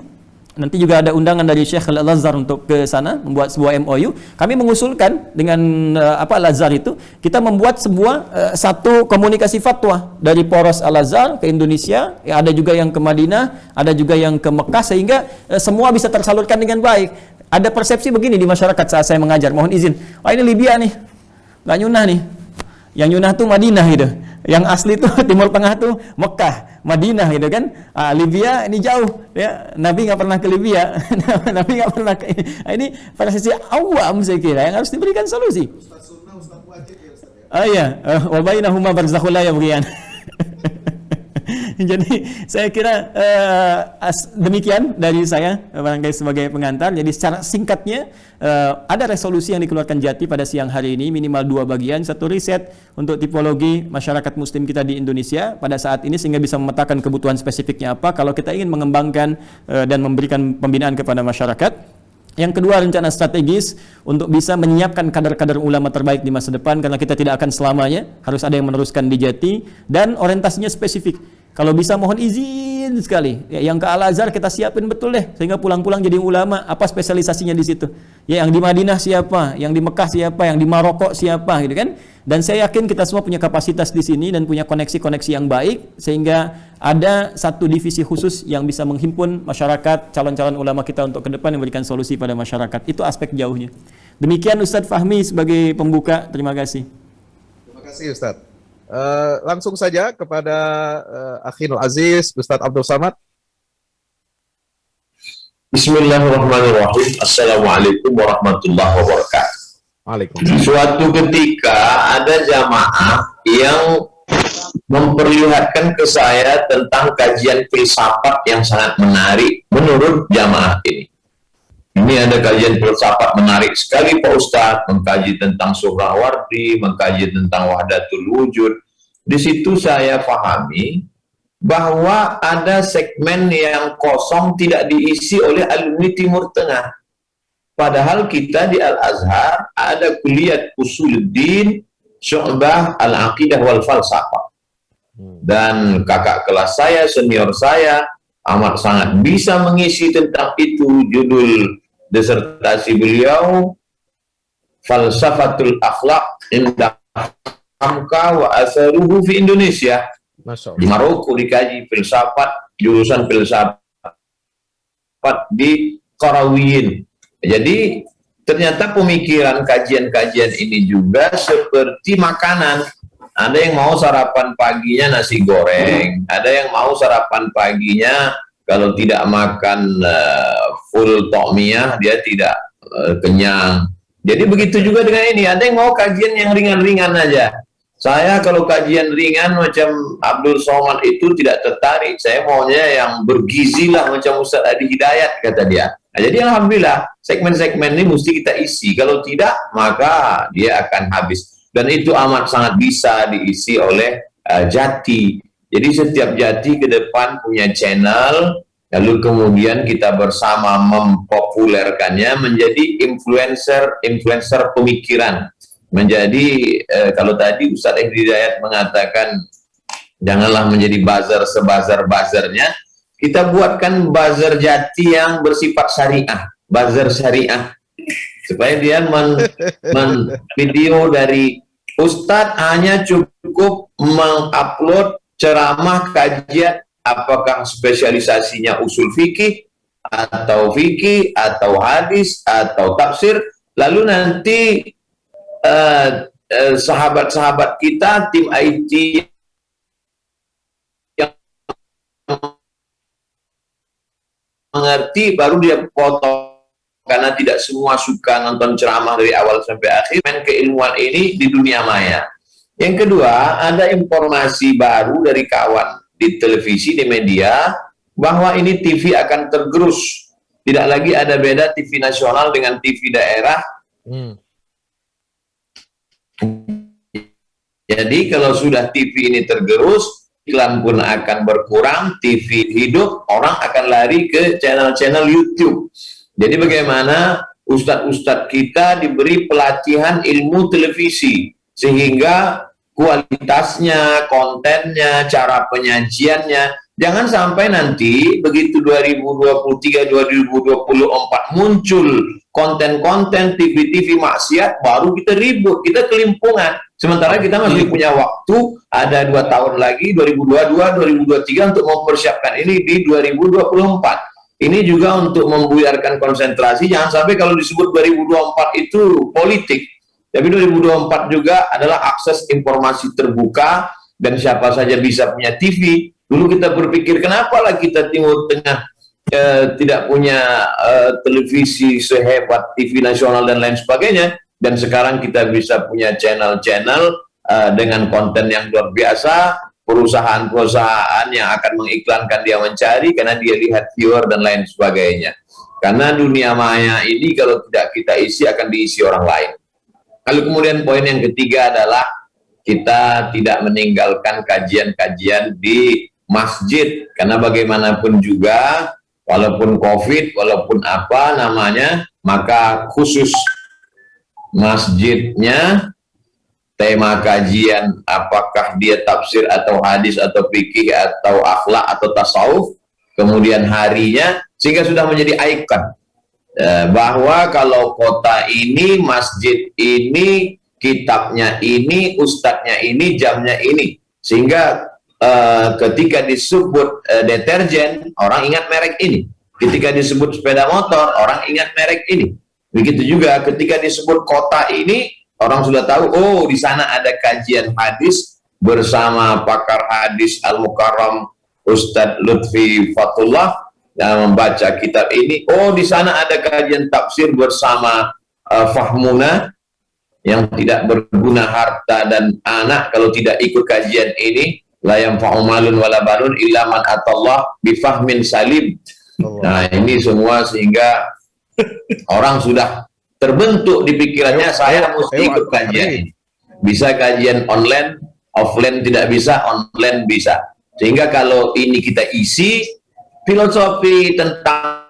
Nanti juga ada undangan dari Syekh Al-Azhar untuk ke sana membuat sebuah MOU. Kami mengusulkan dengan Al-Azhar itu kita membuat satu komunikasi fatwa dari poros Al-Azhar ke Indonesia. Ya, ada juga yang ke Madinah, ada juga yang ke Mekah, sehingga semua bisa tersalurkan dengan baik. Ada persepsi begini di masyarakat saat saya mengajar. Mohon izin. Ini Libya nih, nggak nyunah nih. Yang nyunah tuh Madinah gitu. Yang asli tuh Timur Tengah tuh Mekah, Madinah gitu kan. Libya ini jauh ya. Nabi nggak pernah ke Libya. Nabi nggak pernah ke ini pada sisi awam saya kira yang harus diberikan solusi. Iya, wa bainahuma barzakhul la yabghiyan. Jadi saya kira demikian dari saya barangkali sebagai pengantar. Jadi secara singkatnya ada resolusi yang dikeluarkan Jati pada siang hari ini minimal 2 bagian. Satu, riset untuk tipologi masyarakat muslim kita di Indonesia pada saat ini sehingga bisa memetakan kebutuhan spesifiknya apa kalau kita ingin mengembangkan dan memberikan pembinaan kepada masyarakat. Yang kedua, rencana strategis untuk bisa menyiapkan kader-kader ulama terbaik di masa depan karena kita tidak akan selamanya, harus ada yang meneruskan di Jati dan orientasinya spesifik. Kalau bisa mohon izin sekali. Ya, yang ke Al-Azhar kita siapin betul deh sehingga pulang-pulang jadi ulama. Apa spesialisasinya di situ? Ya, yang di Madinah siapa? Yang di Mekah siapa? Yang di Maroko siapa? Gitu kan? Dan saya yakin kita semua punya kapasitas di sini dan punya koneksi-koneksi yang baik sehingga ada satu divisi khusus yang bisa menghimpun masyarakat, calon-calon ulama kita untuk ke depan memberikan solusi pada masyarakat. Itu aspek jauhnya. Demikian Ustadz Fahmi sebagai pembuka. Terima kasih. Terima kasih Ustadz. Langsung saja kepada Akhinul Aziz, Ustadz Abdul Samad. Bismillahirrahmanirrahim. Assalamualaikum warahmatullahi wabarakatuh. Waalaikumsalam. Suatu ketika ada jamaah yang memperlihatkan ke saya tentang kajian filsafat yang sangat menarik menurut jamaah ini. Ini ada kajian filsafat menarik sekali Pak Ustadz, mengkaji tentang Suhrawardi, mengkaji tentang Wahdatul Wujud. Di situ saya pahami bahwa ada segmen yang kosong tidak diisi oleh alumni Timur Tengah. Padahal kita di Al-Azhar ada kuliah Usuluddin, Syu'bah, Al-Aqidah wal Falsafah. Dan kakak kelas saya, senior saya, amat sangat bisa mengisi tentang itu. Judul disertasi beliau Falsafatul Akhlaq inda Hamka wa Atharuhu fi Indonesia. Di Maroko dikaji filsafat, jurusan filsafat di Qarawiyyin. Jadi ternyata pemikiran kajian-kajian ini juga seperti makanan. Ada yang mau sarapan paginya nasi goreng, ada yang mau sarapan paginya kalau tidak makan full tokmiyah dia tidak kenyang. Jadi begitu juga dengan ini, ada yang mau kajian yang ringan-ringan aja. Saya kalau kajian ringan macam Abdul Somad itu tidak tertarik. Saya maunya yang bergizi lah macam Ustaz Adi Hidayat kata dia. Nah, jadi alhamdulillah segmen-segmen ini mesti kita isi. Kalau tidak maka dia akan habis. Dan itu amat sangat bisa diisi oleh Jati. Jadi setiap Jati ke depan punya channel, lalu kemudian kita bersama mempopulerkannya menjadi influencer pemikiran. Menjadi kalau tadi Ustaz Hidayat mengatakan janganlah menjadi buzzer sebuzzer-buzzernya, kita buatkan buzzer Jati yang bersifat syariah, buzzer syariah, supaya dia video dari Ustadz hanya cukup mengupload ceramah kajian, apakah spesialisasinya usul fikih atau hadis atau tafsir, lalu nanti sahabat-sahabat kita tim IT yang mengerti baru dia potong, karena tidak semua suka nonton ceramah dari awal sampai akhir. Main keilmuan ini di dunia maya. Yang kedua, ada informasi baru dari kawan di televisi, di media, bahwa ini TV akan tergerus. Tidak lagi ada beda TV nasional dengan TV daerah. Jadi kalau sudah TV ini tergerus, iklan pun akan berkurang, TV hidup, orang akan lari ke channel-channel YouTube. Jadi bagaimana ustadz-ustadz kita diberi pelatihan ilmu televisi, sehingga kualitasnya, kontennya, cara penyajiannya, jangan sampai nanti begitu 2023-2024 muncul konten-konten TV-TV maksiat, baru kita ribut, kita kelimpungan. Sementara kita masih punya waktu, ada 2 tahun lagi, 2022-2023 untuk mempersiapkan ini di 2024. Ini juga untuk membuyarkan konsentrasi, jangan sampai kalau disebut 2024 itu politik. Tapi 2024 juga adalah akses informasi terbuka, dan siapa saja bisa punya TV. Dulu kita berpikir kenapalah kita Timur Tengah tidak punya televisi sehebat TV nasional dan lain sebagainya, dan sekarang kita bisa punya channel-channel dengan konten yang luar biasa, perusahaan-perusahaan yang akan mengiklankan dia mencari karena dia lihat viewer dan lain sebagainya. Karena dunia maya ini kalau tidak kita isi akan diisi orang lain. Lalu kemudian poin yang ketiga adalah kita tidak meninggalkan kajian-kajian di masjid, karena bagaimanapun juga walaupun COVID, walaupun apa namanya, maka khusus masjidnya tema kajian apakah dia tafsir atau hadis atau fikih atau akhlak atau tasawuf, kemudian harinya, sehingga sudah menjadi ikon bahwa kalau kota ini, masjid ini, kitabnya ini, ustadznya ini, jamnya ini, sehingga ketika disebut deterjen, orang ingat merek ini. Ketika disebut sepeda motor, orang ingat merek ini. Begitu juga ketika disebut kota ini, orang sudah tahu, oh di sana ada kajian hadis bersama pakar hadis Al-Mukarram Ustadz Lutfi Fatullah yang membaca kitab ini. Oh di sana ada kajian tafsir bersama Fahmuna yang tidak berguna harta dan anak kalau tidak ikut kajian ini. La yanfa'u malun wala banun illa man atallah bifahmin salim. Nah ini semua sehingga orang sudah terbentuk di pikirannya, saya mesti ikut kajian ini. Bisa kajian online, offline tidak bisa, online bisa. Sehingga kalau ini kita isi filosofi tentang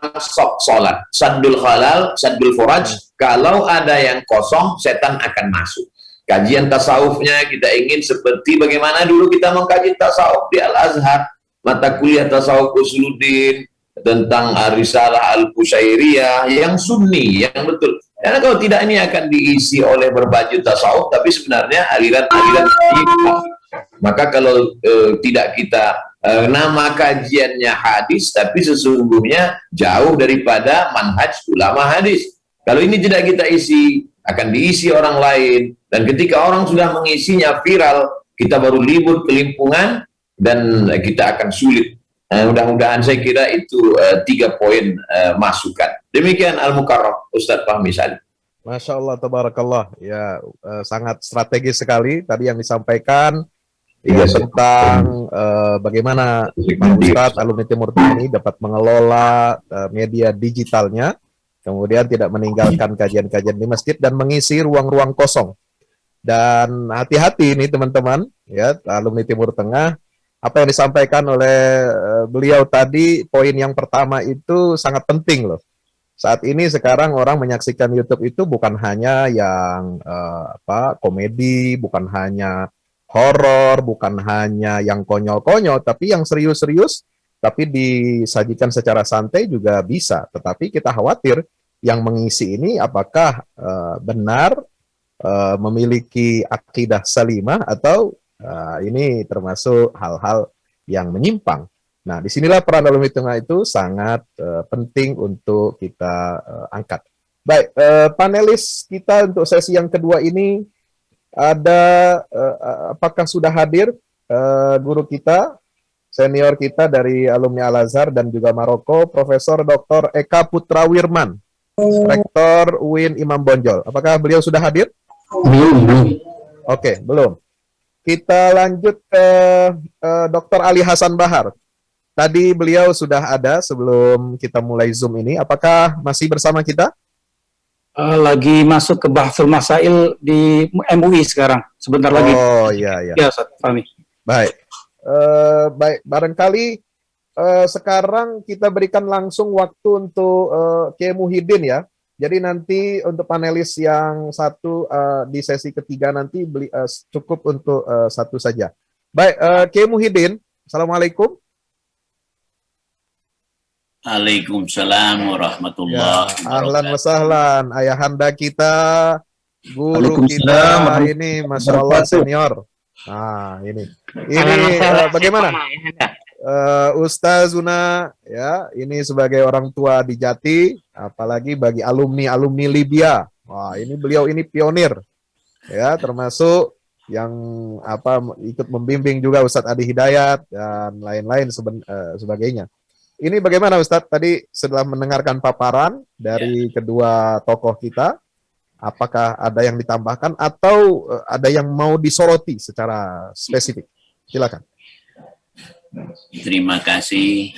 sholat, saddul halal, saddul foraj, kalau ada yang kosong, setan akan masuk. Kajian tasawufnya kita ingin seperti bagaimana dulu kita mengkaji tasawuf di Al-Azhar, mata kuliah tasawuf Usuluddin, tentang Risalah Al-Qusairiyah yang sunni, yang betul. Karena kalau tidak ini akan diisi oleh berbaju tasawuf, tapi sebenarnya aliran-aliran iman. Maka kalau tidak kita nama kajiannya hadis, tapi sesungguhnya jauh daripada manhaj ulama hadis. Kalau ini tidak kita isi, akan diisi orang lain. Dan ketika orang sudah mengisinya viral, kita baru libur kelimpungan dan kita akan sulit. Mudah-mudahan saya kira itu 3 poin masukan. Demikian Al-Mukarram, Ustadz Fahmi Salim. Masya Allah, tabarakallah. Ya, sangat strategis sekali tadi yang disampaikan. Ya, tentang bagaimana Pak Ustadz alumni Timur Tengah ini dapat mengelola media digitalnya, kemudian tidak meninggalkan kajian-kajian di masjid dan mengisi ruang-ruang kosong. Dan hati-hati nih teman-teman, ya alumni Timur Tengah, apa yang disampaikan oleh beliau tadi, poin yang pertama itu sangat penting loh. Saat ini sekarang orang menyaksikan YouTube itu bukan hanya yang komedi, bukan hanya horor, bukan hanya yang konyol-konyol, tapi yang serius-serius, tapi disajikan secara santai juga bisa. Tetapi kita khawatir yang mengisi ini apakah benar memiliki akidah salimah atau ini termasuk hal-hal yang menyimpang. Nah, disinilah peran alumni tengah itu sangat penting untuk kita angkat. Baik, panelis kita untuk sesi yang kedua ini ada apakah sudah hadir guru kita, senior kita dari alumni Al-Azhar dan juga Maroko, Profesor Dr. Eka Putra Wirman, Rektor UIN Imam Bonjol. Apakah beliau sudah hadir? Belum. Oke, belum. Kita lanjut ke Dr. Ali Hasan Bahar. Tadi beliau sudah ada sebelum kita mulai Zoom ini. Apakah masih bersama kita? Lagi masuk ke Bahsul Masail di MUI sekarang. Sebentar lagi. Oh iya. Ya, Ustaz Fahmi. Baik. Baik, barangkali sekarang kita berikan langsung waktu untuk Kiai Muhyiddin ya. Jadi nanti untuk panelis yang satu di sesi ketiga nanti cukup untuk satu saja. Baik, Kiai Muhyiddin, Assalamualaikum. Waalaikumsalam warahmatullahi wabarakatuh. Ahlan wa sahlan, ayahanda kita, guru kita ini, Masya Allah senior. Nah, ini bagaimana? Ustazuna ya, ini sebagai orang tua di Jati, apalagi bagi alumni Libya. Wah, ini beliau ini pionir. Ya, termasuk yang ikut membimbing juga Ustadz Adi Hidayat dan lain-lain sebagainya. Ini bagaimana Ustadz tadi setelah mendengarkan paparan dari kedua tokoh kita, apakah ada yang ditambahkan atau ada yang mau disoroti secara spesifik? Silakan. Terima kasih.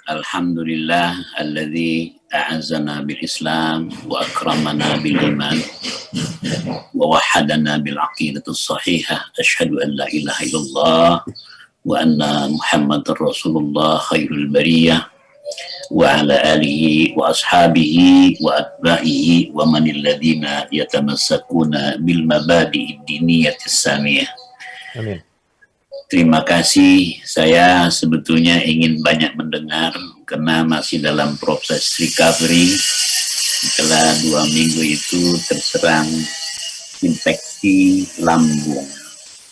Alhamdulillah alladzi a'azzana bil Islam wa akramana bil iman wa wahadana bil aqidatus sahihah. Asyhadu an la ilaha illallah wa anna Muhammadar Rasulullah khairul bariyah wa ala alihi wa ashabihi wa atba'ihi wa manil ladzina yatamassakuna bil mabadi'id diniyatis samiyah. Amin. Terima kasih. Saya sebetulnya ingin banyak mendengar karena masih dalam proses recovery setelah 2 minggu itu terserang infeksi lambung.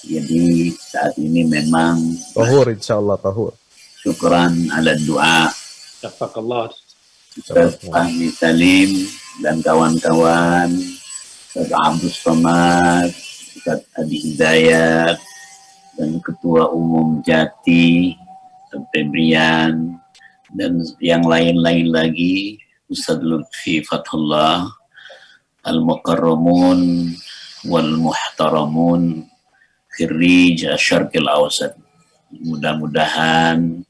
Jadi saat ini memang tahur, insyaallah tahur. Syukran ala doa. Jazakallah. Ustaz Fahmi Salim dan kawan-kawan, Ustaz Abdus Somad, Ustaz Adi Hidayat, dan Ketua Umum Jati, Febrian, dan yang lain-lain lagi, Ustaz Lutfi Fathullah, Al-Mukarramun, Wal-Muhtaramun, Khirij Asyarqil Awsat. Mudah-mudahan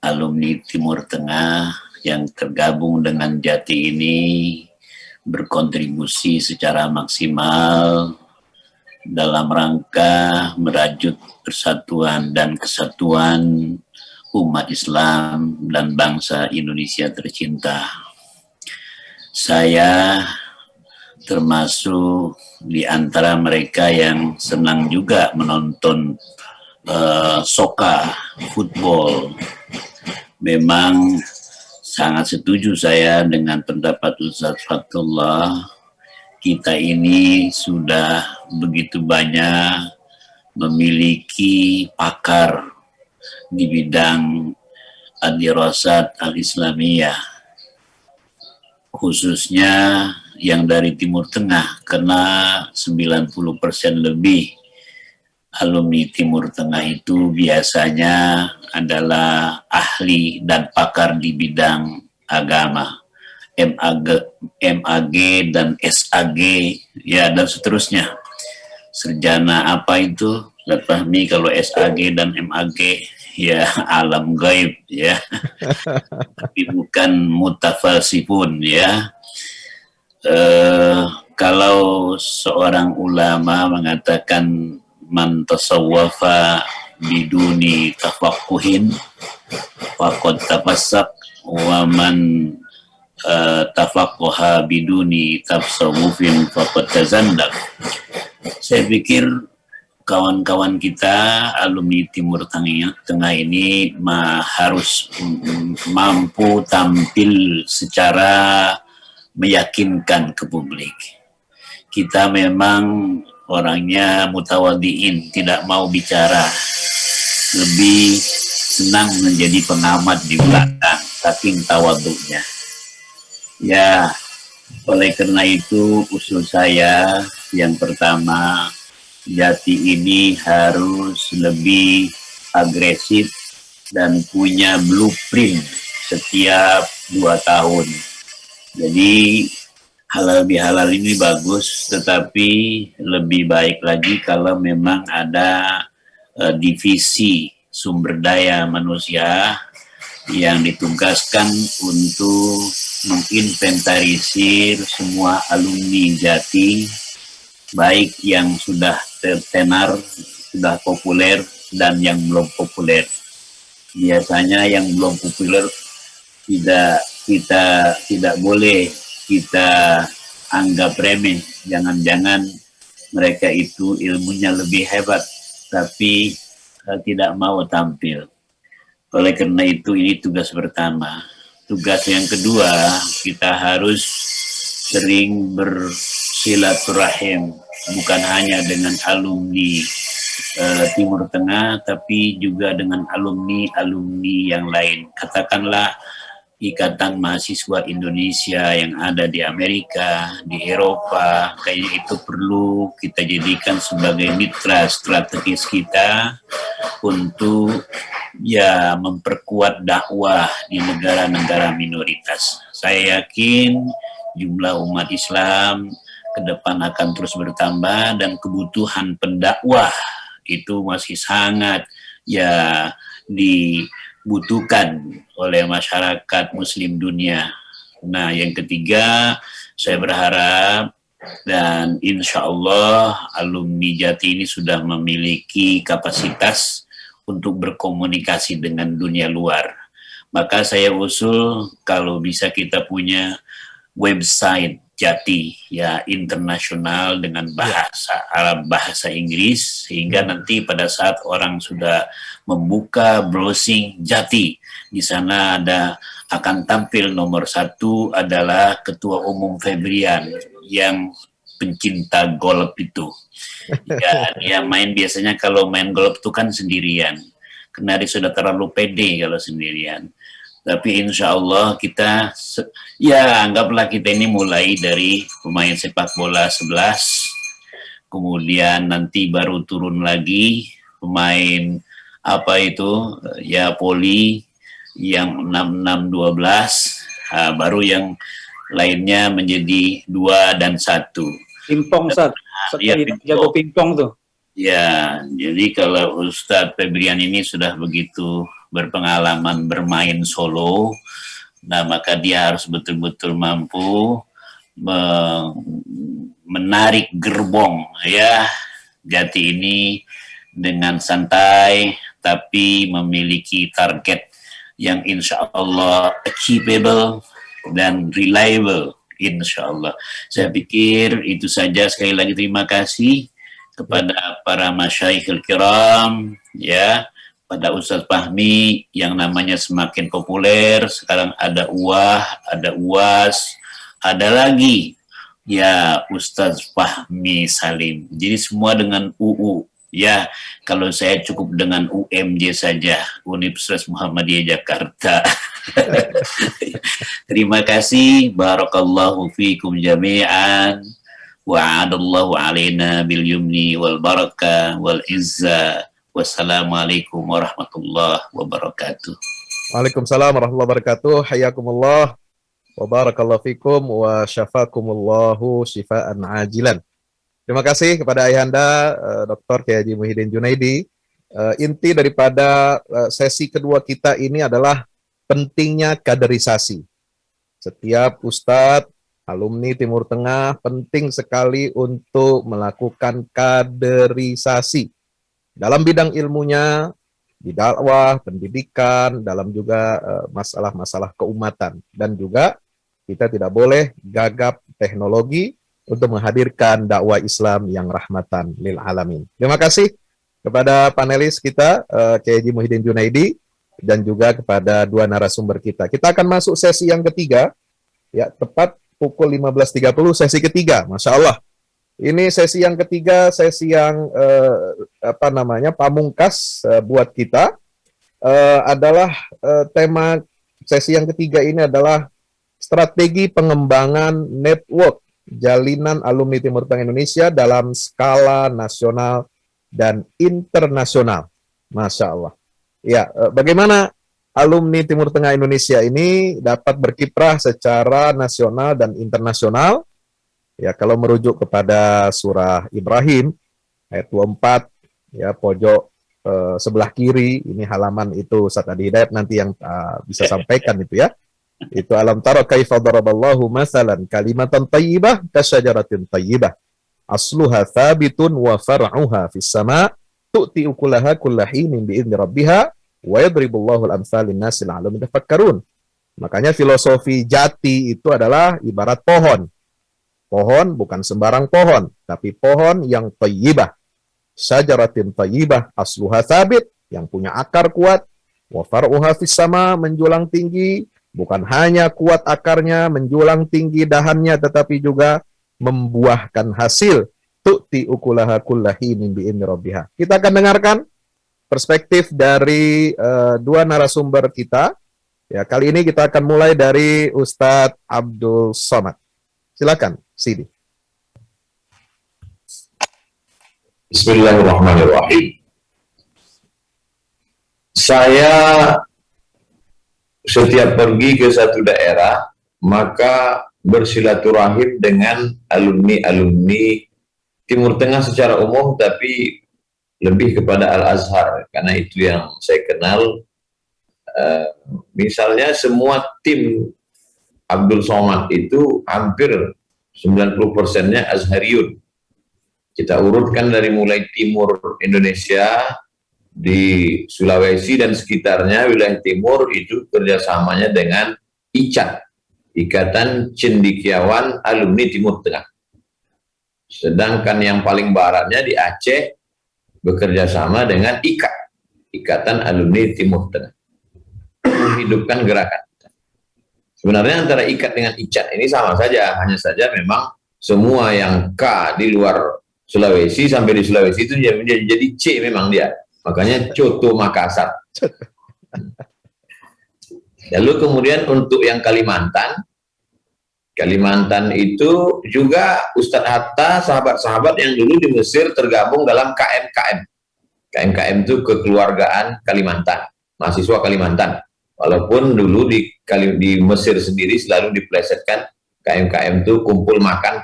alumni Timur Tengah yang tergabung dengan Jati ini berkontribusi secara maksimal dalam rangka merajut persatuan dan kesatuan umat Islam dan bangsa Indonesia tercinta. Saya termasuk di antara mereka yang senang juga menonton soka, football. Memang sangat setuju saya dengan pendapat Ustaz Fathullah. Kita ini sudah begitu banyak memiliki pakar di bidang ad-dirasat al-islamiyah, khususnya yang dari Timur Tengah, karena 90% lebih alumni Timur Tengah itu biasanya adalah ahli dan pakar di bidang agama. MAG dan SAG, ya, dan seterusnya. Sarjana apa itu? Ustaz Fahmi, kalau SAG dan MAG, ya alam gaib, ya. Tapi bukan mutafalsifun, ya. Kalau seorang ulama mengatakan man tasawwafa biduni tafaqquhin faqad tafassak wa man tafaqquha biduni tafsawufin faqad tazandaq. Saya pikir kawan-kawan kita alumni Timur Tengah ini harus mampu tampil secara meyakinkan ke publik. Kita memang orangnya mutawadhiin, tidak mau bicara, lebih senang menjadi pengamat di belakang, saking tawadhunya. Ya, oleh karena itu usul saya yang pertama, Jati ini harus lebih agresif dan punya blueprint setiap 2 tahun. Jadi halal bihalal ini bagus, tetapi lebih baik lagi kalau memang ada divisi sumber daya manusia yang ditugaskan untuk menginventarisir semua alumni Jati, baik yang sudah tertenar, sudah populer, dan yang belum populer. Biasanya yang belum populer tidak boleh kita anggap remeh. Jangan-jangan mereka itu ilmunya lebih hebat, tapi tidak mau tampil. Oleh karena itu ini tugas pertama. Tugas yang kedua, kita harus sering bersilaturahim, bukan hanya dengan alumni Timur Tengah, tapi juga dengan alumni-alumni yang lain. Katakanlah Ikatan Mahasiswa Indonesia yang ada di Amerika, di Eropa, kayaknya itu perlu kita jadikan sebagai mitra strategis kita untuk ya memperkuat dakwah di negara-negara minoritas. Saya yakin jumlah umat Islam ke depan akan terus bertambah dan kebutuhan pendakwah itu masih sangat ya dibutuhkan oleh masyarakat muslim dunia. Nah, yang ketiga, saya berharap dan insya Allah alumni Jati ini sudah memiliki kapasitas untuk berkomunikasi dengan dunia luar. Maka saya usul kalau bisa kita punya website Jati ya internasional dengan bahasa Arab, bahasa Inggris, sehingga nanti pada saat orang sudah membuka browsing Jati, di sana akan tampil nomor 1 adalah Ketua Umum Febrian yang pencinta golf itu. Ya, dia main biasanya kalau main golf itu kan sendirian, karena dia sudah terlalu pede kalau sendirian. Tapi insya Allah kita, ya anggaplah kita ini mulai dari pemain sepak bola 11, kemudian nanti baru turun lagi pemain apa itu, ya poli yang 6-6-12, baru yang lainnya menjadi 2 dan 1. Pingpong, Ustaz. Ya, jago pingpong tuh. Ya, jadi kalau Ustadz Febrian ini sudah begitu berpengalaman bermain solo, nah maka dia harus betul-betul mampu menarik gerbong ya Jati ini dengan santai, tapi memiliki target yang insya Allah achievable dan reliable, insya Allah. Saya pikir itu saja. Sekali lagi terima kasih kepada para masyaikhul kiram, ya, pada Ustadz Fahmi yang namanya semakin populer. Sekarang ada ada UAS, ada lagi ya Ustadz Fahmi Salim. Jadi semua dengan UU. Ya, kalau saya cukup dengan UMJ saja, Universitas Muhammadiyah Jakarta. Terima kasih. Barakallahu fikum jami'an. Wa'adallahu alaina bil yumni wal barakah wal izza. Wassalamualaikum warahmatullahi wabarakatuh. Waalaikumsalam warahmatullahi wabarakatuh. Hayakumullah wa barakallahu fikum wa syafakumullahu syifaan ajilan. Terima kasih kepada Ayahanda Dr. Kiai Haji Muhyiddin Junaidi. Inti daripada sesi kedua kita ini adalah pentingnya kaderisasi. Setiap ustadz, alumni Timur Tengah penting sekali untuk melakukan kaderisasi dalam bidang ilmunya, di dakwah, pendidikan, dalam juga masalah-masalah keumatan. Dan juga kita tidak boleh gagap teknologi untuk menghadirkan dakwah Islam yang rahmatan lil alamin. Terima kasih kepada panelis kita, Kiai Haji Muhyiddin Junaidi, dan juga kepada 2 narasumber kita. Kita akan masuk sesi yang ketiga, ya tepat pukul 15.30, sesi ketiga, Masya Allah. Ini sesi yang ketiga, sesi yang pamungkas buat kita, adalah tema sesi yang ketiga ini adalah strategi pengembangan network jalinan alumni Timur Tengah Indonesia dalam skala nasional dan internasional. Masya Allah. Ya, bagaimana alumni Timur Tengah Indonesia ini dapat berkiprah secara nasional dan internasional? Ya, kalau merujuk kepada surah Ibrahim ayat 24, ya pojok sebelah kiri, ini halaman itu Ustaz Adi Hidayat nanti yang bisa sampaikan itu ya. Itu alam tara kaifa daraballahu masalan kalimatan thayyibah kasyajaratin thayyibah asluha thabitun wa far'uha fis sama' tu'ti ukulaha kullahinin bi'idzni rabbiha wa yadribullahu al-amsal lin-nasi la'allahum yatafakkarun. Makanya filosofi Jati itu adalah ibarat pohon. Pohon bukan sembarang pohon, tapi pohon yang thayyibah. Syajaratin thayyibah asluha thabit, yang punya akar kuat, wa far'uha fis sama', menjulang tinggi, bukan hanya kuat akarnya, menjulang tinggi dahannya, tetapi juga membuahkan hasil. Tu'ti ukulaha kullahinin bi'idzni rabbiha. Kita akan dengarkan perspektif dari 2 narasumber kita, Ya, kali ini kita akan mulai dari Ustadz Abdul Somad. Silakan, Sidi. Bismillahirrahmanirrahim. Saya setiap pergi ke satu daerah, maka bersilaturahim dengan alumni-alumni Timur Tengah secara umum, tapi lebih kepada Al-Azhar, karena itu yang saya kenal. Misalnya semua tim Abdul Somad itu hampir 90%-nya Azhariyun. Kita urutkan dari mulai timur Indonesia, di Sulawesi dan sekitarnya, wilayah timur itu kerjasamanya dengan ICAT, Ikatan Cendekiawan Alumni Timur Tengah. Sedangkan yang paling baratnya di Aceh bekerja sama dengan IKAT, Ikatan Alumni Timur Tengah, menghidupkan gerakan. Sebenarnya antara IKAT dengan ICAT ini sama saja, hanya saja memang semua yang K di luar Sulawesi sampai di Sulawesi itu jadi C memang dia. Makanya Coto Makassar. Lalu kemudian untuk yang Kalimantan itu juga Ustadz Hatta, sahabat-sahabat yang dulu di Mesir tergabung dalam KMKM. KMKM itu kekeluargaan Kalimantan, mahasiswa Kalimantan. Walaupun dulu di Mesir sendiri selalu diplesetkan KMKM itu kumpul makan.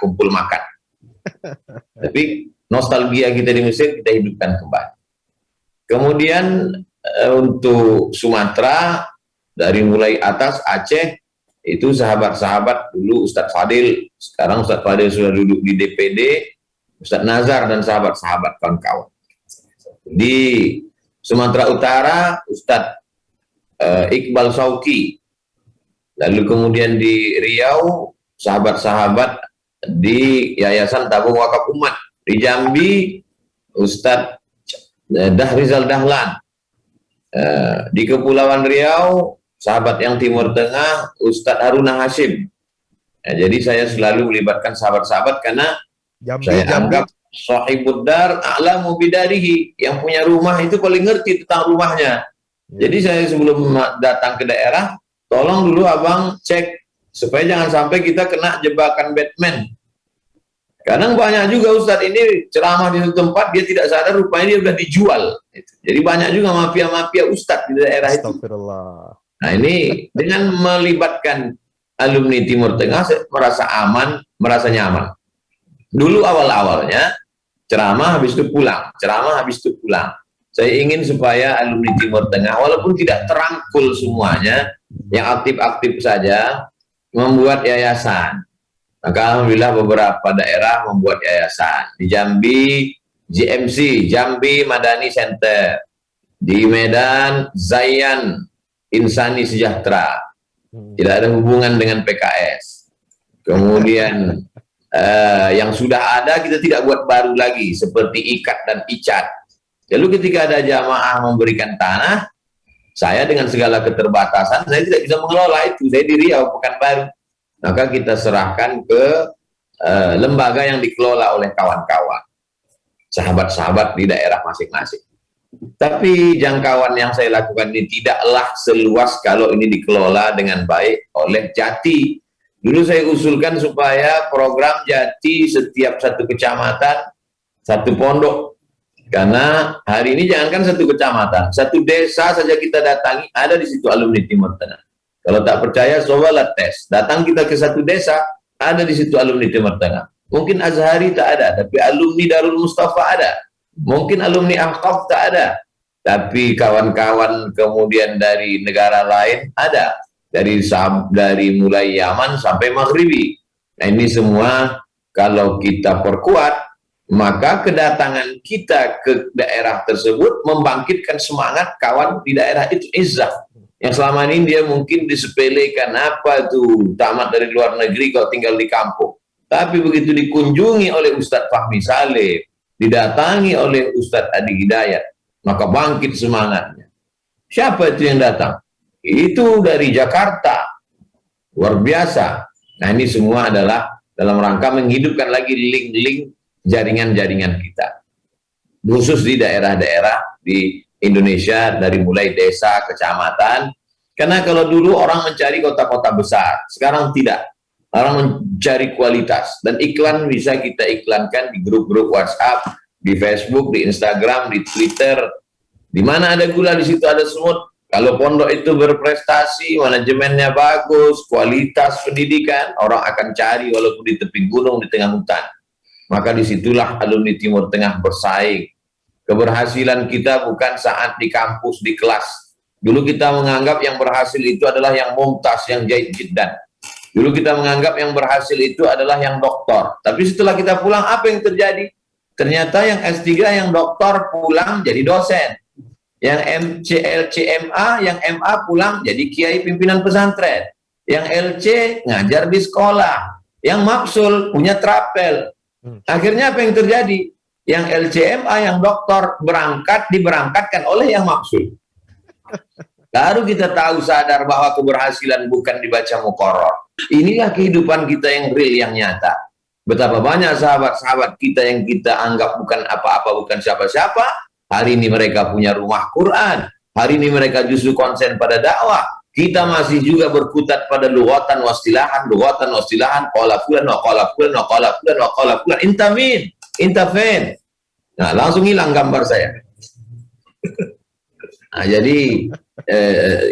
Tapi nostalgia kita di Mesir kita hidupkan kembali. Kemudian untuk Sumatera, dari mulai atas Aceh, itu sahabat-sahabat dulu Ustadz Fadil, sekarang Ustadz Fadil sudah duduk di DPD, Ustadz Nazar dan sahabat-sahabat kawan-kawan. Di Sumatera Utara, Ustadz Iqbal Sauki. Lalu kemudian di Riau, sahabat-sahabat di Yayasan Tabung Wakaf Umat. Di Jambi, Ustadz Dahrizal Dahlan. Di Kepulauan Riau, sahabat yang Timur Tengah, Ustadz Haruna Hashim. Jadi saya selalu melibatkan sahabat-sahabat karena saya anggap sahibuddar a'lamu bidarihi, yang punya rumah itu paling ngerti tentang rumahnya. Jadi saya sebelum datang ke daerah, tolong dulu abang cek supaya jangan sampai kita kena jebakan Batman. Kadang banyak juga Ustadz ini ceramah di satu tempat, dia tidak sadar rupanya dia sudah dijual. Jadi banyak juga mafia-mafia Ustadz di daerah itu. Nah ini dengan melibatkan alumni Timur Tengah, saya merasa aman, merasa nyaman. Dulu awal-awalnya ceramah habis itu pulang, Saya ingin supaya alumni Timur Tengah, walaupun tidak terangkul semuanya, yang aktif-aktif saja, membuat yayasan. Maka alhamdulillah beberapa daerah membuat yayasan. Di Jambi, JMC, Jambi Madani Center. Di Medan, Zayan Insani Sejahtera. Tidak ada hubungan dengan PKS. Kemudian yang sudah ada kita tidak buat baru lagi, seperti IKAT dan ICAT. Lalu ketika ada jamaah memberikan tanah, saya dengan segala keterbatasan, saya tidak bisa mengelola itu. Saya di Riau, Pekanbaru. Maka kita serahkan ke lembaga yang dikelola oleh kawan-kawan, sahabat-sahabat di daerah masing-masing. Tapi jangkauan yang saya lakukan ini tidaklah seluas kalau ini dikelola dengan baik oleh Jati. Dulu saya usulkan supaya program Jati setiap satu kecamatan, satu pondok. Karena hari ini jangankan satu kecamatan, satu desa saja kita datangi, ada di situ alumni Timur Tengah. Kalau tak percaya, cobalah tes. Datang kita ke satu desa, ada di situ alumni Timur Tengah. Mungkin Azhari tak ada, tapi alumni Darul Mustafa ada. Mungkin alumni Ahqaf tak ada, tapi kawan-kawan kemudian dari negara lain ada. Dari mulai Yaman sampai Maghribi. Nah ini semua kalau kita perkuat, maka kedatangan kita ke daerah tersebut membangkitkan semangat kawan di daerah itu, izzah. Yang selama ini dia mungkin disepelekan, apa tuh tamat dari luar negeri kau tinggal di kampung. Tapi begitu dikunjungi oleh Ustadz Fahmi Saleh, didatangi oleh Ustadz Adi Hidayat, maka bangkit semangatnya. Siapa itu yang datang? Itu dari Jakarta. Luar biasa. Nah ini semua adalah dalam rangka menghidupkan lagi link-link jaringan-jaringan kita, khusus di daerah-daerah di Indonesia, dari mulai desa, kecamatan, Karena kalau dulu orang mencari kota-kota besar, sekarang tidak. Orang mencari kualitas. Dan iklan bisa kita iklankan di grup-grup WhatsApp, di Facebook, di Instagram, di Twitter. Di mana ada gula, di situ ada semut. Kalau pondok itu berprestasi, manajemennya bagus, kualitas pendidikan, orang akan cari walaupun di tepi gunung, di tengah hutan. Maka disitulah alumni Timur Tengah bersaing. Keberhasilan kita bukan saat di kampus, di kelas. Dulu kita menganggap yang berhasil itu adalah yang mumtaz, yang jahid jiddan. Dulu kita menganggap yang berhasil itu adalah yang doktor. Tapi setelah kita pulang, apa yang terjadi? Ternyata yang S3, yang doktor pulang jadi dosen. Yang LCMA, yang MA pulang jadi kiai pimpinan pesantren. Yang LC ngajar di sekolah. Yang Mapsul punya trapel. Akhirnya apa yang terjadi? Yang LCMA, yang doktor diberangkatkan oleh yang Mapsul. Baru kita tahu, sadar bahwa keberhasilan bukan dibaca muqarrar. Inilah kehidupan kita yang real, yang nyata. Betapa banyak sahabat-sahabat kita yang kita anggap bukan apa-apa, bukan siapa-siapa. Hari ini mereka punya rumah Quran. Hari ini mereka justru konsen pada dakwah. Kita masih juga berkutat pada lughatan wastilahan, qala fulan wa qala fulan wa qala fulan wa qala fulan. Intamin. Nah, langsung hilang gambar saya. Nah, jadi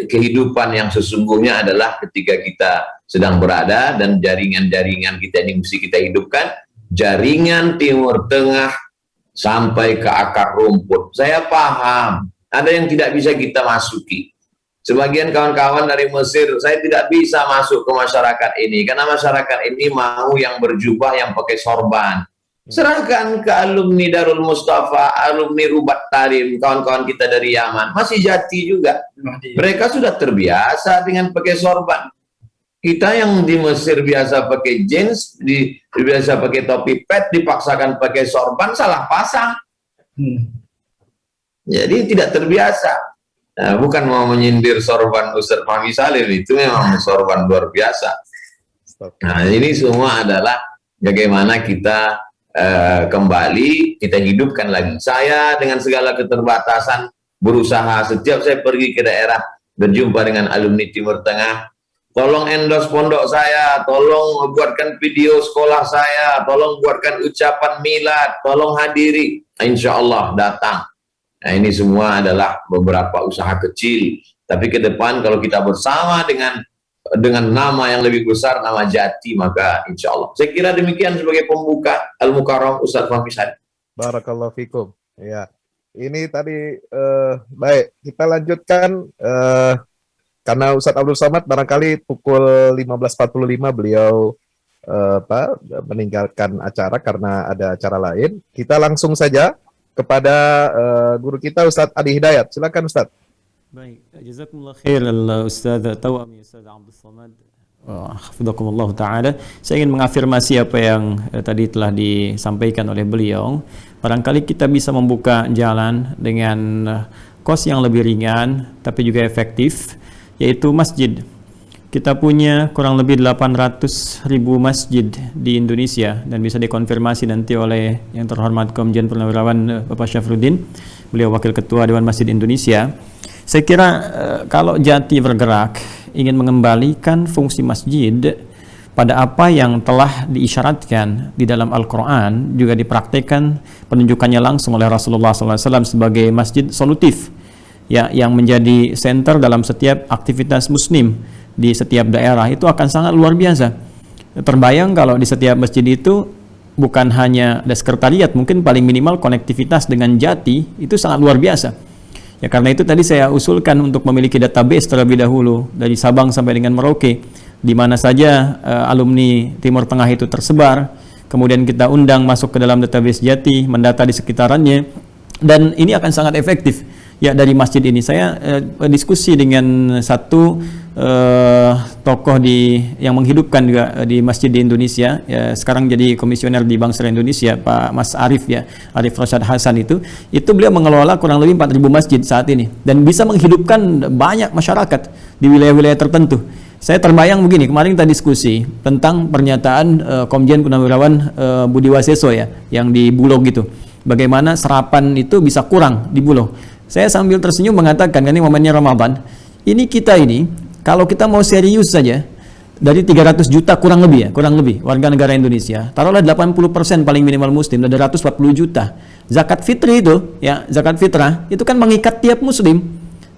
kehidupan yang sesungguhnya adalah ketika kita sedang berada dan jaringan-jaringan kita ini mesti kita hidupkan. Jaringan Timur Tengah sampai ke akar rumput. Saya paham, ada yang tidak bisa kita masuki. Sebagian kawan-kawan dari Mesir, saya tidak bisa masuk ke masyarakat ini, karena masyarakat ini mau yang berjubah, yang pakai sorban. Serahkan ke alumni Darul Mustafa, alumni Rubat Tarim, kawan-kawan kita dari Yaman, masih Jati juga. Mereka sudah terbiasa dengan pakai sorban. Kita yang di Mesir biasa pakai jeans, biasa pakai topi pet, dipaksakan pakai sorban, salah pasang. Jadi tidak terbiasa. Nah, bukan mau menyindir sorban Ustaz Fahmi Salim, itu memang sorban luar biasa. Nah, ini semua adalah bagaimana kita kembali, kita hidupkan lagi. Saya dengan segala keterbatasan berusaha, setiap saya pergi ke daerah, berjumpa dengan alumni Timur Tengah, tolong endorse pondok saya, tolong buatkan video sekolah saya, tolong buatkan ucapan milad, tolong hadiri. Insya Allah datang. Nah, ini semua adalah beberapa usaha kecil. Tapi ke depan kalau kita bersama dengan nama yang lebih besar, nama Jati, maka insya Allah. Saya kira demikian sebagai pembuka Al-Mukarram Ustaz Fahmi Salim. Barakallahu fikum. Ya, ini tadi baik. Kita lanjutkan. Karena Ustadz Abdul Somad barangkali pukul 15.45 beliau meninggalkan acara karena ada acara lain. Kita langsung saja kepada guru kita Ustadz Adi Hidayat. Silakan Ustadz. Baik, jazakumullah khair Ustadz Tawami, Ustadz Abdul Somad. Hafidhakumullah ta'ala. Saya ingin mengafirmasi apa yang tadi telah disampaikan oleh beliau. Barangkali kita bisa membuka jalan dengan kos yang lebih ringan tapi juga efektif, yaitu masjid. Kita punya kurang lebih 800.000 masjid di Indonesia dan bisa dikonfirmasi nanti oleh yang terhormat Komjen Purnawirawan Bapak Syafruddin, beliau Wakil Ketua Dewan Masjid Indonesia. Saya kira kalau Jati bergerak ingin mengembalikan fungsi masjid pada apa yang telah diisyaratkan di dalam Al-Quran, juga dipraktekkan penunjukannya langsung oleh Rasulullah SAW sebagai masjid solutif, ya, yang menjadi center dalam setiap aktivitas muslim di setiap daerah, itu akan sangat luar biasa. Terbayang kalau di setiap masjid itu bukan hanya ada sekretariat, mungkin paling minimal konektivitas dengan Jati itu sangat luar biasa. Ya, karena itu tadi saya usulkan untuk memiliki database terlebih dahulu dari Sabang sampai dengan Merauke, di mana saja alumni Timur Tengah itu tersebar. Kemudian kita undang masuk ke dalam database Jati, mendata di sekitarannya, dan ini akan sangat efektif. Ya, dari masjid ini saya diskusi dengan satu tokoh yang menghidupkan juga di masjid di Indonesia, ya, sekarang jadi komisioner di Bank Syariah Indonesia, Pak Mas Arif, ya, Arif Rosyad Hasan. Itu beliau mengelola kurang lebih 4.000 masjid saat ini dan bisa menghidupkan banyak masyarakat di wilayah-wilayah tertentu. Saya terbayang begini, kemarin kita diskusi tentang pernyataan Komjen Purnawirawan Budi Waseso, ya, yang di Bulog gitu, bagaimana serapan itu bisa kurang di Bulog. Saya sambil tersenyum mengatakan, kan ini momennya Ramadan, ini kita ini kalau kita mau serius saja dari 300 juta kurang lebih warga negara Indonesia, taruhlah 80% paling minimal muslim, ada 140 juta. Zakat fitri itu, ya, zakat fitrah itu kan mengikat tiap muslim.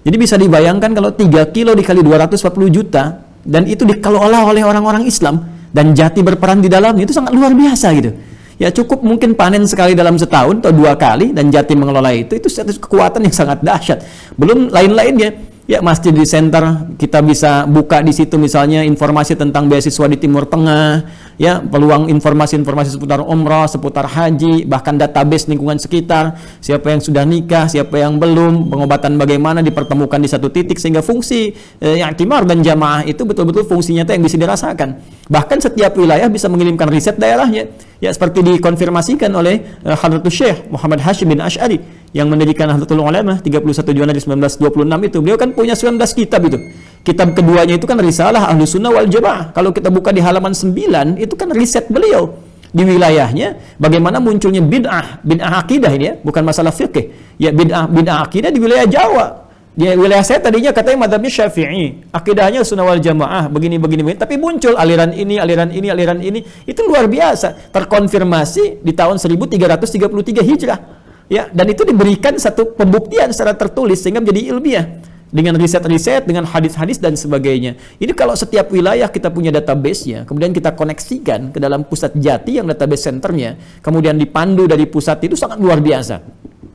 Jadi bisa dibayangkan kalau 3 kilo dikali 240 juta dan itu dikelola oleh orang-orang Islam dan Jati berperan di dalamnya, itu sangat luar biasa gitu. Ya cukup mungkin panen sekali dalam setahun atau 2 kali dan Jati mengelola itu satu kekuatan yang sangat dahsyat. Belum lain-lainnya. Ya, masjid di center, kita bisa buka di situ misalnya informasi tentang beasiswa di Timur Tengah, ya, peluang informasi-informasi seputar umrah, seputar haji, bahkan database lingkungan sekitar, siapa yang sudah nikah, siapa yang belum, pengobatan bagaimana dipertemukan di satu titik sehingga fungsi i'timar dan jamaah itu betul-betul fungsinya yang bisa dirasakan. Bahkan setiap wilayah bisa mengirimkan riset daerahnya. Ya, seperti dikonfirmasikan oleh Hadratus Syekh Muhammad Hashim bin Asy'ari yang mendirikan Nahdlatul Ulama 31 Januari 1926 itu. Beliau kan punya 19 kitab itu. Kitab keduanya itu kan Risalah Ahlus Sunnah wal Jamaah. Kalau kita buka di halaman 9, itu kan riset beliau di wilayahnya bagaimana munculnya bid'ah akidah ini, ya, bukan masalah fikih. Ya, bid'ah akidah di wilayah Jawa. Di wilayah saya tadinya katanya madzhabnya Syafi'i, akidahnya Sunnah wal Jamaah, begini, tapi muncul aliran ini, itu luar biasa, terkonfirmasi di tahun 1333 Hijrah. Ya, dan itu diberikan satu pembuktian secara tertulis sehingga menjadi ilmiah dengan riset-riset, dengan hadis-hadis dan sebagainya. Ini kalau setiap wilayah kita punya database-nya, kemudian kita koneksikan ke dalam pusat Jati yang database centernya, kemudian dipandu dari pusat itu sangat luar biasa.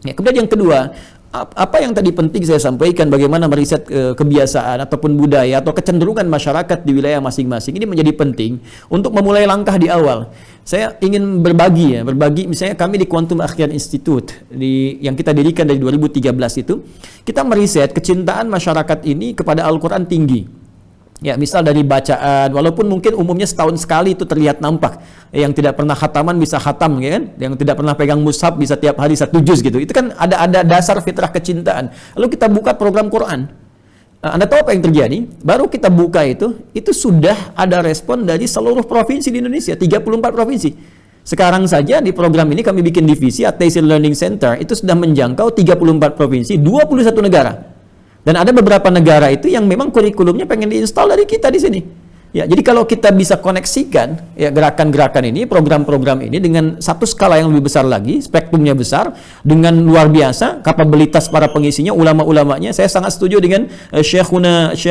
Ya, kemudian yang kedua, apa yang tadi penting saya sampaikan, bagaimana meriset kebiasaan ataupun budaya atau kecenderungan masyarakat di wilayah masing-masing, ini menjadi penting untuk memulai langkah di awal. Saya ingin berbagi misalnya kami di Quantum Akhyar Institute yang kita dirikan dari 2013 itu, kita meriset kecintaan masyarakat ini kepada Al-Quran tinggi. Ya, misal dari bacaan, walaupun mungkin umumnya setahun sekali itu terlihat nampak. Yang tidak pernah khataman bisa khatam, ya kan? Yang tidak pernah pegang mushaf bisa tiap hari 1 juz gitu. Itu kan ada dasar fitrah kecintaan. Lalu kita buka program Quran. Anda tahu apa yang terjadi? Baru kita buka itu sudah ada respon dari seluruh provinsi di Indonesia, 34 provinsi. Sekarang saja di program ini kami bikin divisi At-Taysir Learning Center, itu sudah menjangkau 34 provinsi, 21 negara. Dan ada beberapa negara itu yang memang kurikulumnya pengen diinstal dari kita di sini. Ya, jadi kalau kita bisa koneksikan ya gerakan-gerakan ini, program-program ini dengan satu skala yang lebih besar lagi, spektrumnya besar, dengan luar biasa kapabilitas para pengisinya, ulama-ulamanya, saya sangat setuju dengan Syekh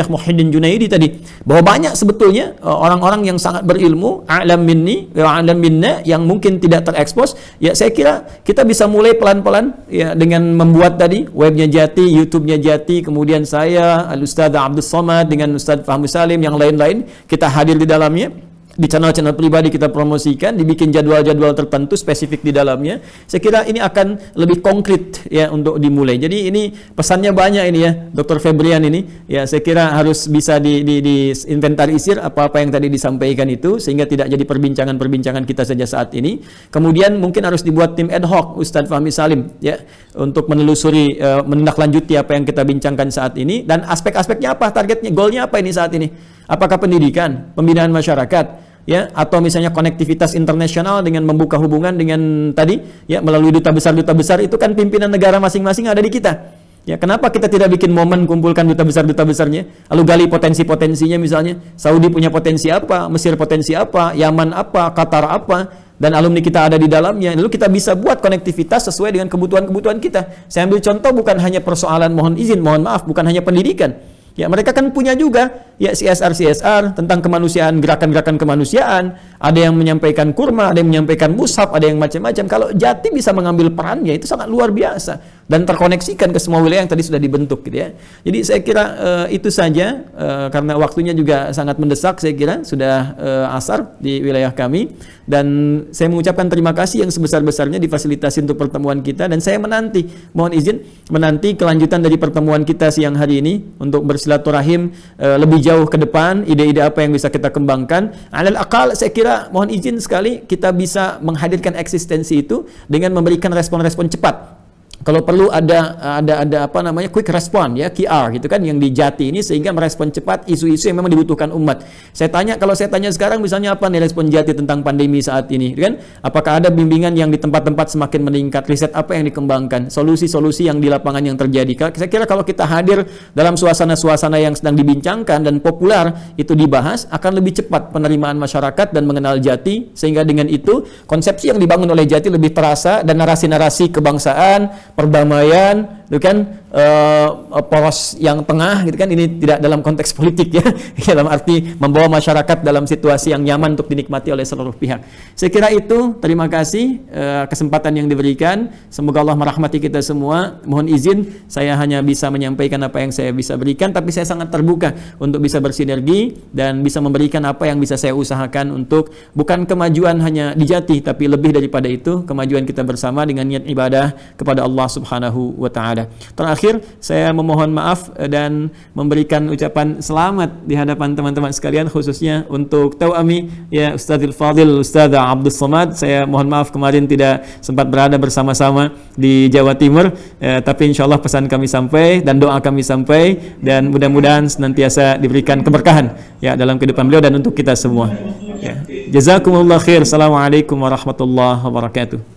Muhyiddin Junaidi tadi, bahwa banyak sebetulnya orang-orang yang sangat berilmu, a'lam minni wa a'lam minna, yang mungkin tidak terekspos. Ya, saya kira kita bisa mulai pelan-pelan ya dengan membuat tadi webnya Jati, YouTube-nya Jati, kemudian saya Al-Ustaz Abdul Somad dengan Ustaz Fahmi Salim, yang lain-lain kita hadir di dalamnya, di channel-channel pribadi kita promosikan, dibikin jadwal-jadwal tertentu spesifik di dalamnya. Saya kira ini akan lebih konkret ya untuk dimulai. Jadi ini pesannya banyak ini ya, Dr. Febrian ini. Ya, saya kira harus bisa diinventarisir apa-apa yang tadi disampaikan itu sehingga tidak jadi perbincangan-perbincangan kita saja saat ini. Kemudian mungkin harus dibuat tim ad hoc Ustadz Fahmi Salim ya untuk menelusuri menindaklanjuti apa yang kita bincangkan saat ini, dan aspek-aspeknya apa, targetnya, goalnya apa ini saat ini. Apakah pendidikan, pembinaan masyarakat, ya, atau misalnya konektivitas internasional dengan membuka hubungan dengan tadi, ya, melalui duta besar itu kan pimpinan negara masing-masing ada di kita. Ya, kenapa kita tidak bikin momen kumpulkan duta besarnya, lalu gali potensi-potensinya, misalnya Saudi punya potensi apa, Mesir potensi apa, Yaman apa, Qatar apa, dan alumni kita ada di dalamnya. Lalu kita bisa buat konektivitas sesuai dengan kebutuhan-kebutuhan kita. Saya ambil contoh bukan hanya persoalan mohon maaf, bukan hanya pendidikan. Ya, mereka kan punya juga ya CSR tentang kemanusiaan, gerakan-gerakan kemanusiaan. Ada yang menyampaikan kurma, ada yang menyampaikan mushaf, ada yang macam-macam. Kalau Jati bisa mengambil perannya itu sangat luar biasa dan terkoneksikan ke semua wilayah yang tadi sudah dibentuk gitu ya. Jadi saya kira itu saja karena waktunya juga sangat mendesak, saya kira sudah asar di wilayah kami, dan saya mengucapkan terima kasih yang sebesar-besarnya difasilitasi untuk pertemuan kita, dan saya mohon izin menanti kelanjutan dari pertemuan kita siang hari ini untuk bersilaturahim lebih jauh ke depan, ide-ide apa yang bisa kita kembangkan. Alal aqal saya kira mohon izin sekali kita bisa menghadirkan eksistensi itu dengan memberikan respon-respon cepat kalau perlu ada apa namanya quick response ya, QR gitu kan yang di Jati ini, sehingga merespon cepat isu-isu yang memang dibutuhkan umat. Kalau saya tanya sekarang misalnya apa nih respon Jati tentang pandemi saat ini kan? Apakah ada bimbingan yang di tempat-tempat semakin meningkat, riset apa yang dikembangkan, solusi-solusi yang di lapangan yang terjadi. Saya kira kalau kita hadir dalam suasana-suasana yang sedang dibincangkan dan populer itu dibahas, akan lebih cepat penerimaan masyarakat dan mengenal Jati, sehingga dengan itu konsepsi yang dibangun oleh Jati lebih terasa, dan narasi-narasi kebangsaan, perdamaian, itu kan poros yang tengah gitu kan, ini tidak dalam konteks politik ya, dalam arti membawa masyarakat dalam situasi yang nyaman untuk dinikmati oleh seluruh pihak. Saya kira itu, terima kasih kesempatan yang diberikan, semoga Allah merahmati kita semua. Mohon izin saya hanya bisa menyampaikan apa yang saya bisa berikan, tapi saya sangat terbuka untuk bisa bersinergi dan bisa memberikan apa yang bisa saya usahakan untuk bukan kemajuan hanya di Jati, tapi lebih daripada itu, kemajuan kita bersama dengan niat ibadah kepada Allah Subhanahu wa taala. Terakhir, saya memohon maaf dan memberikan ucapan selamat di hadapan teman-teman sekalian, khususnya untuk Tauami ya Ustadzul Fadil Ustadz Abdul Somad. Saya mohon maaf kemarin tidak sempat berada bersama-sama di Jawa Timur, tapi insyaallah pesan kami sampai dan doa kami sampai, dan mudah-mudahan senantiasa diberikan keberkahan ya dalam kehidupan beliau dan untuk kita semua. Ya. Jazakumullah khair. Assalamualaikum warahmatullahi wabarakatuh.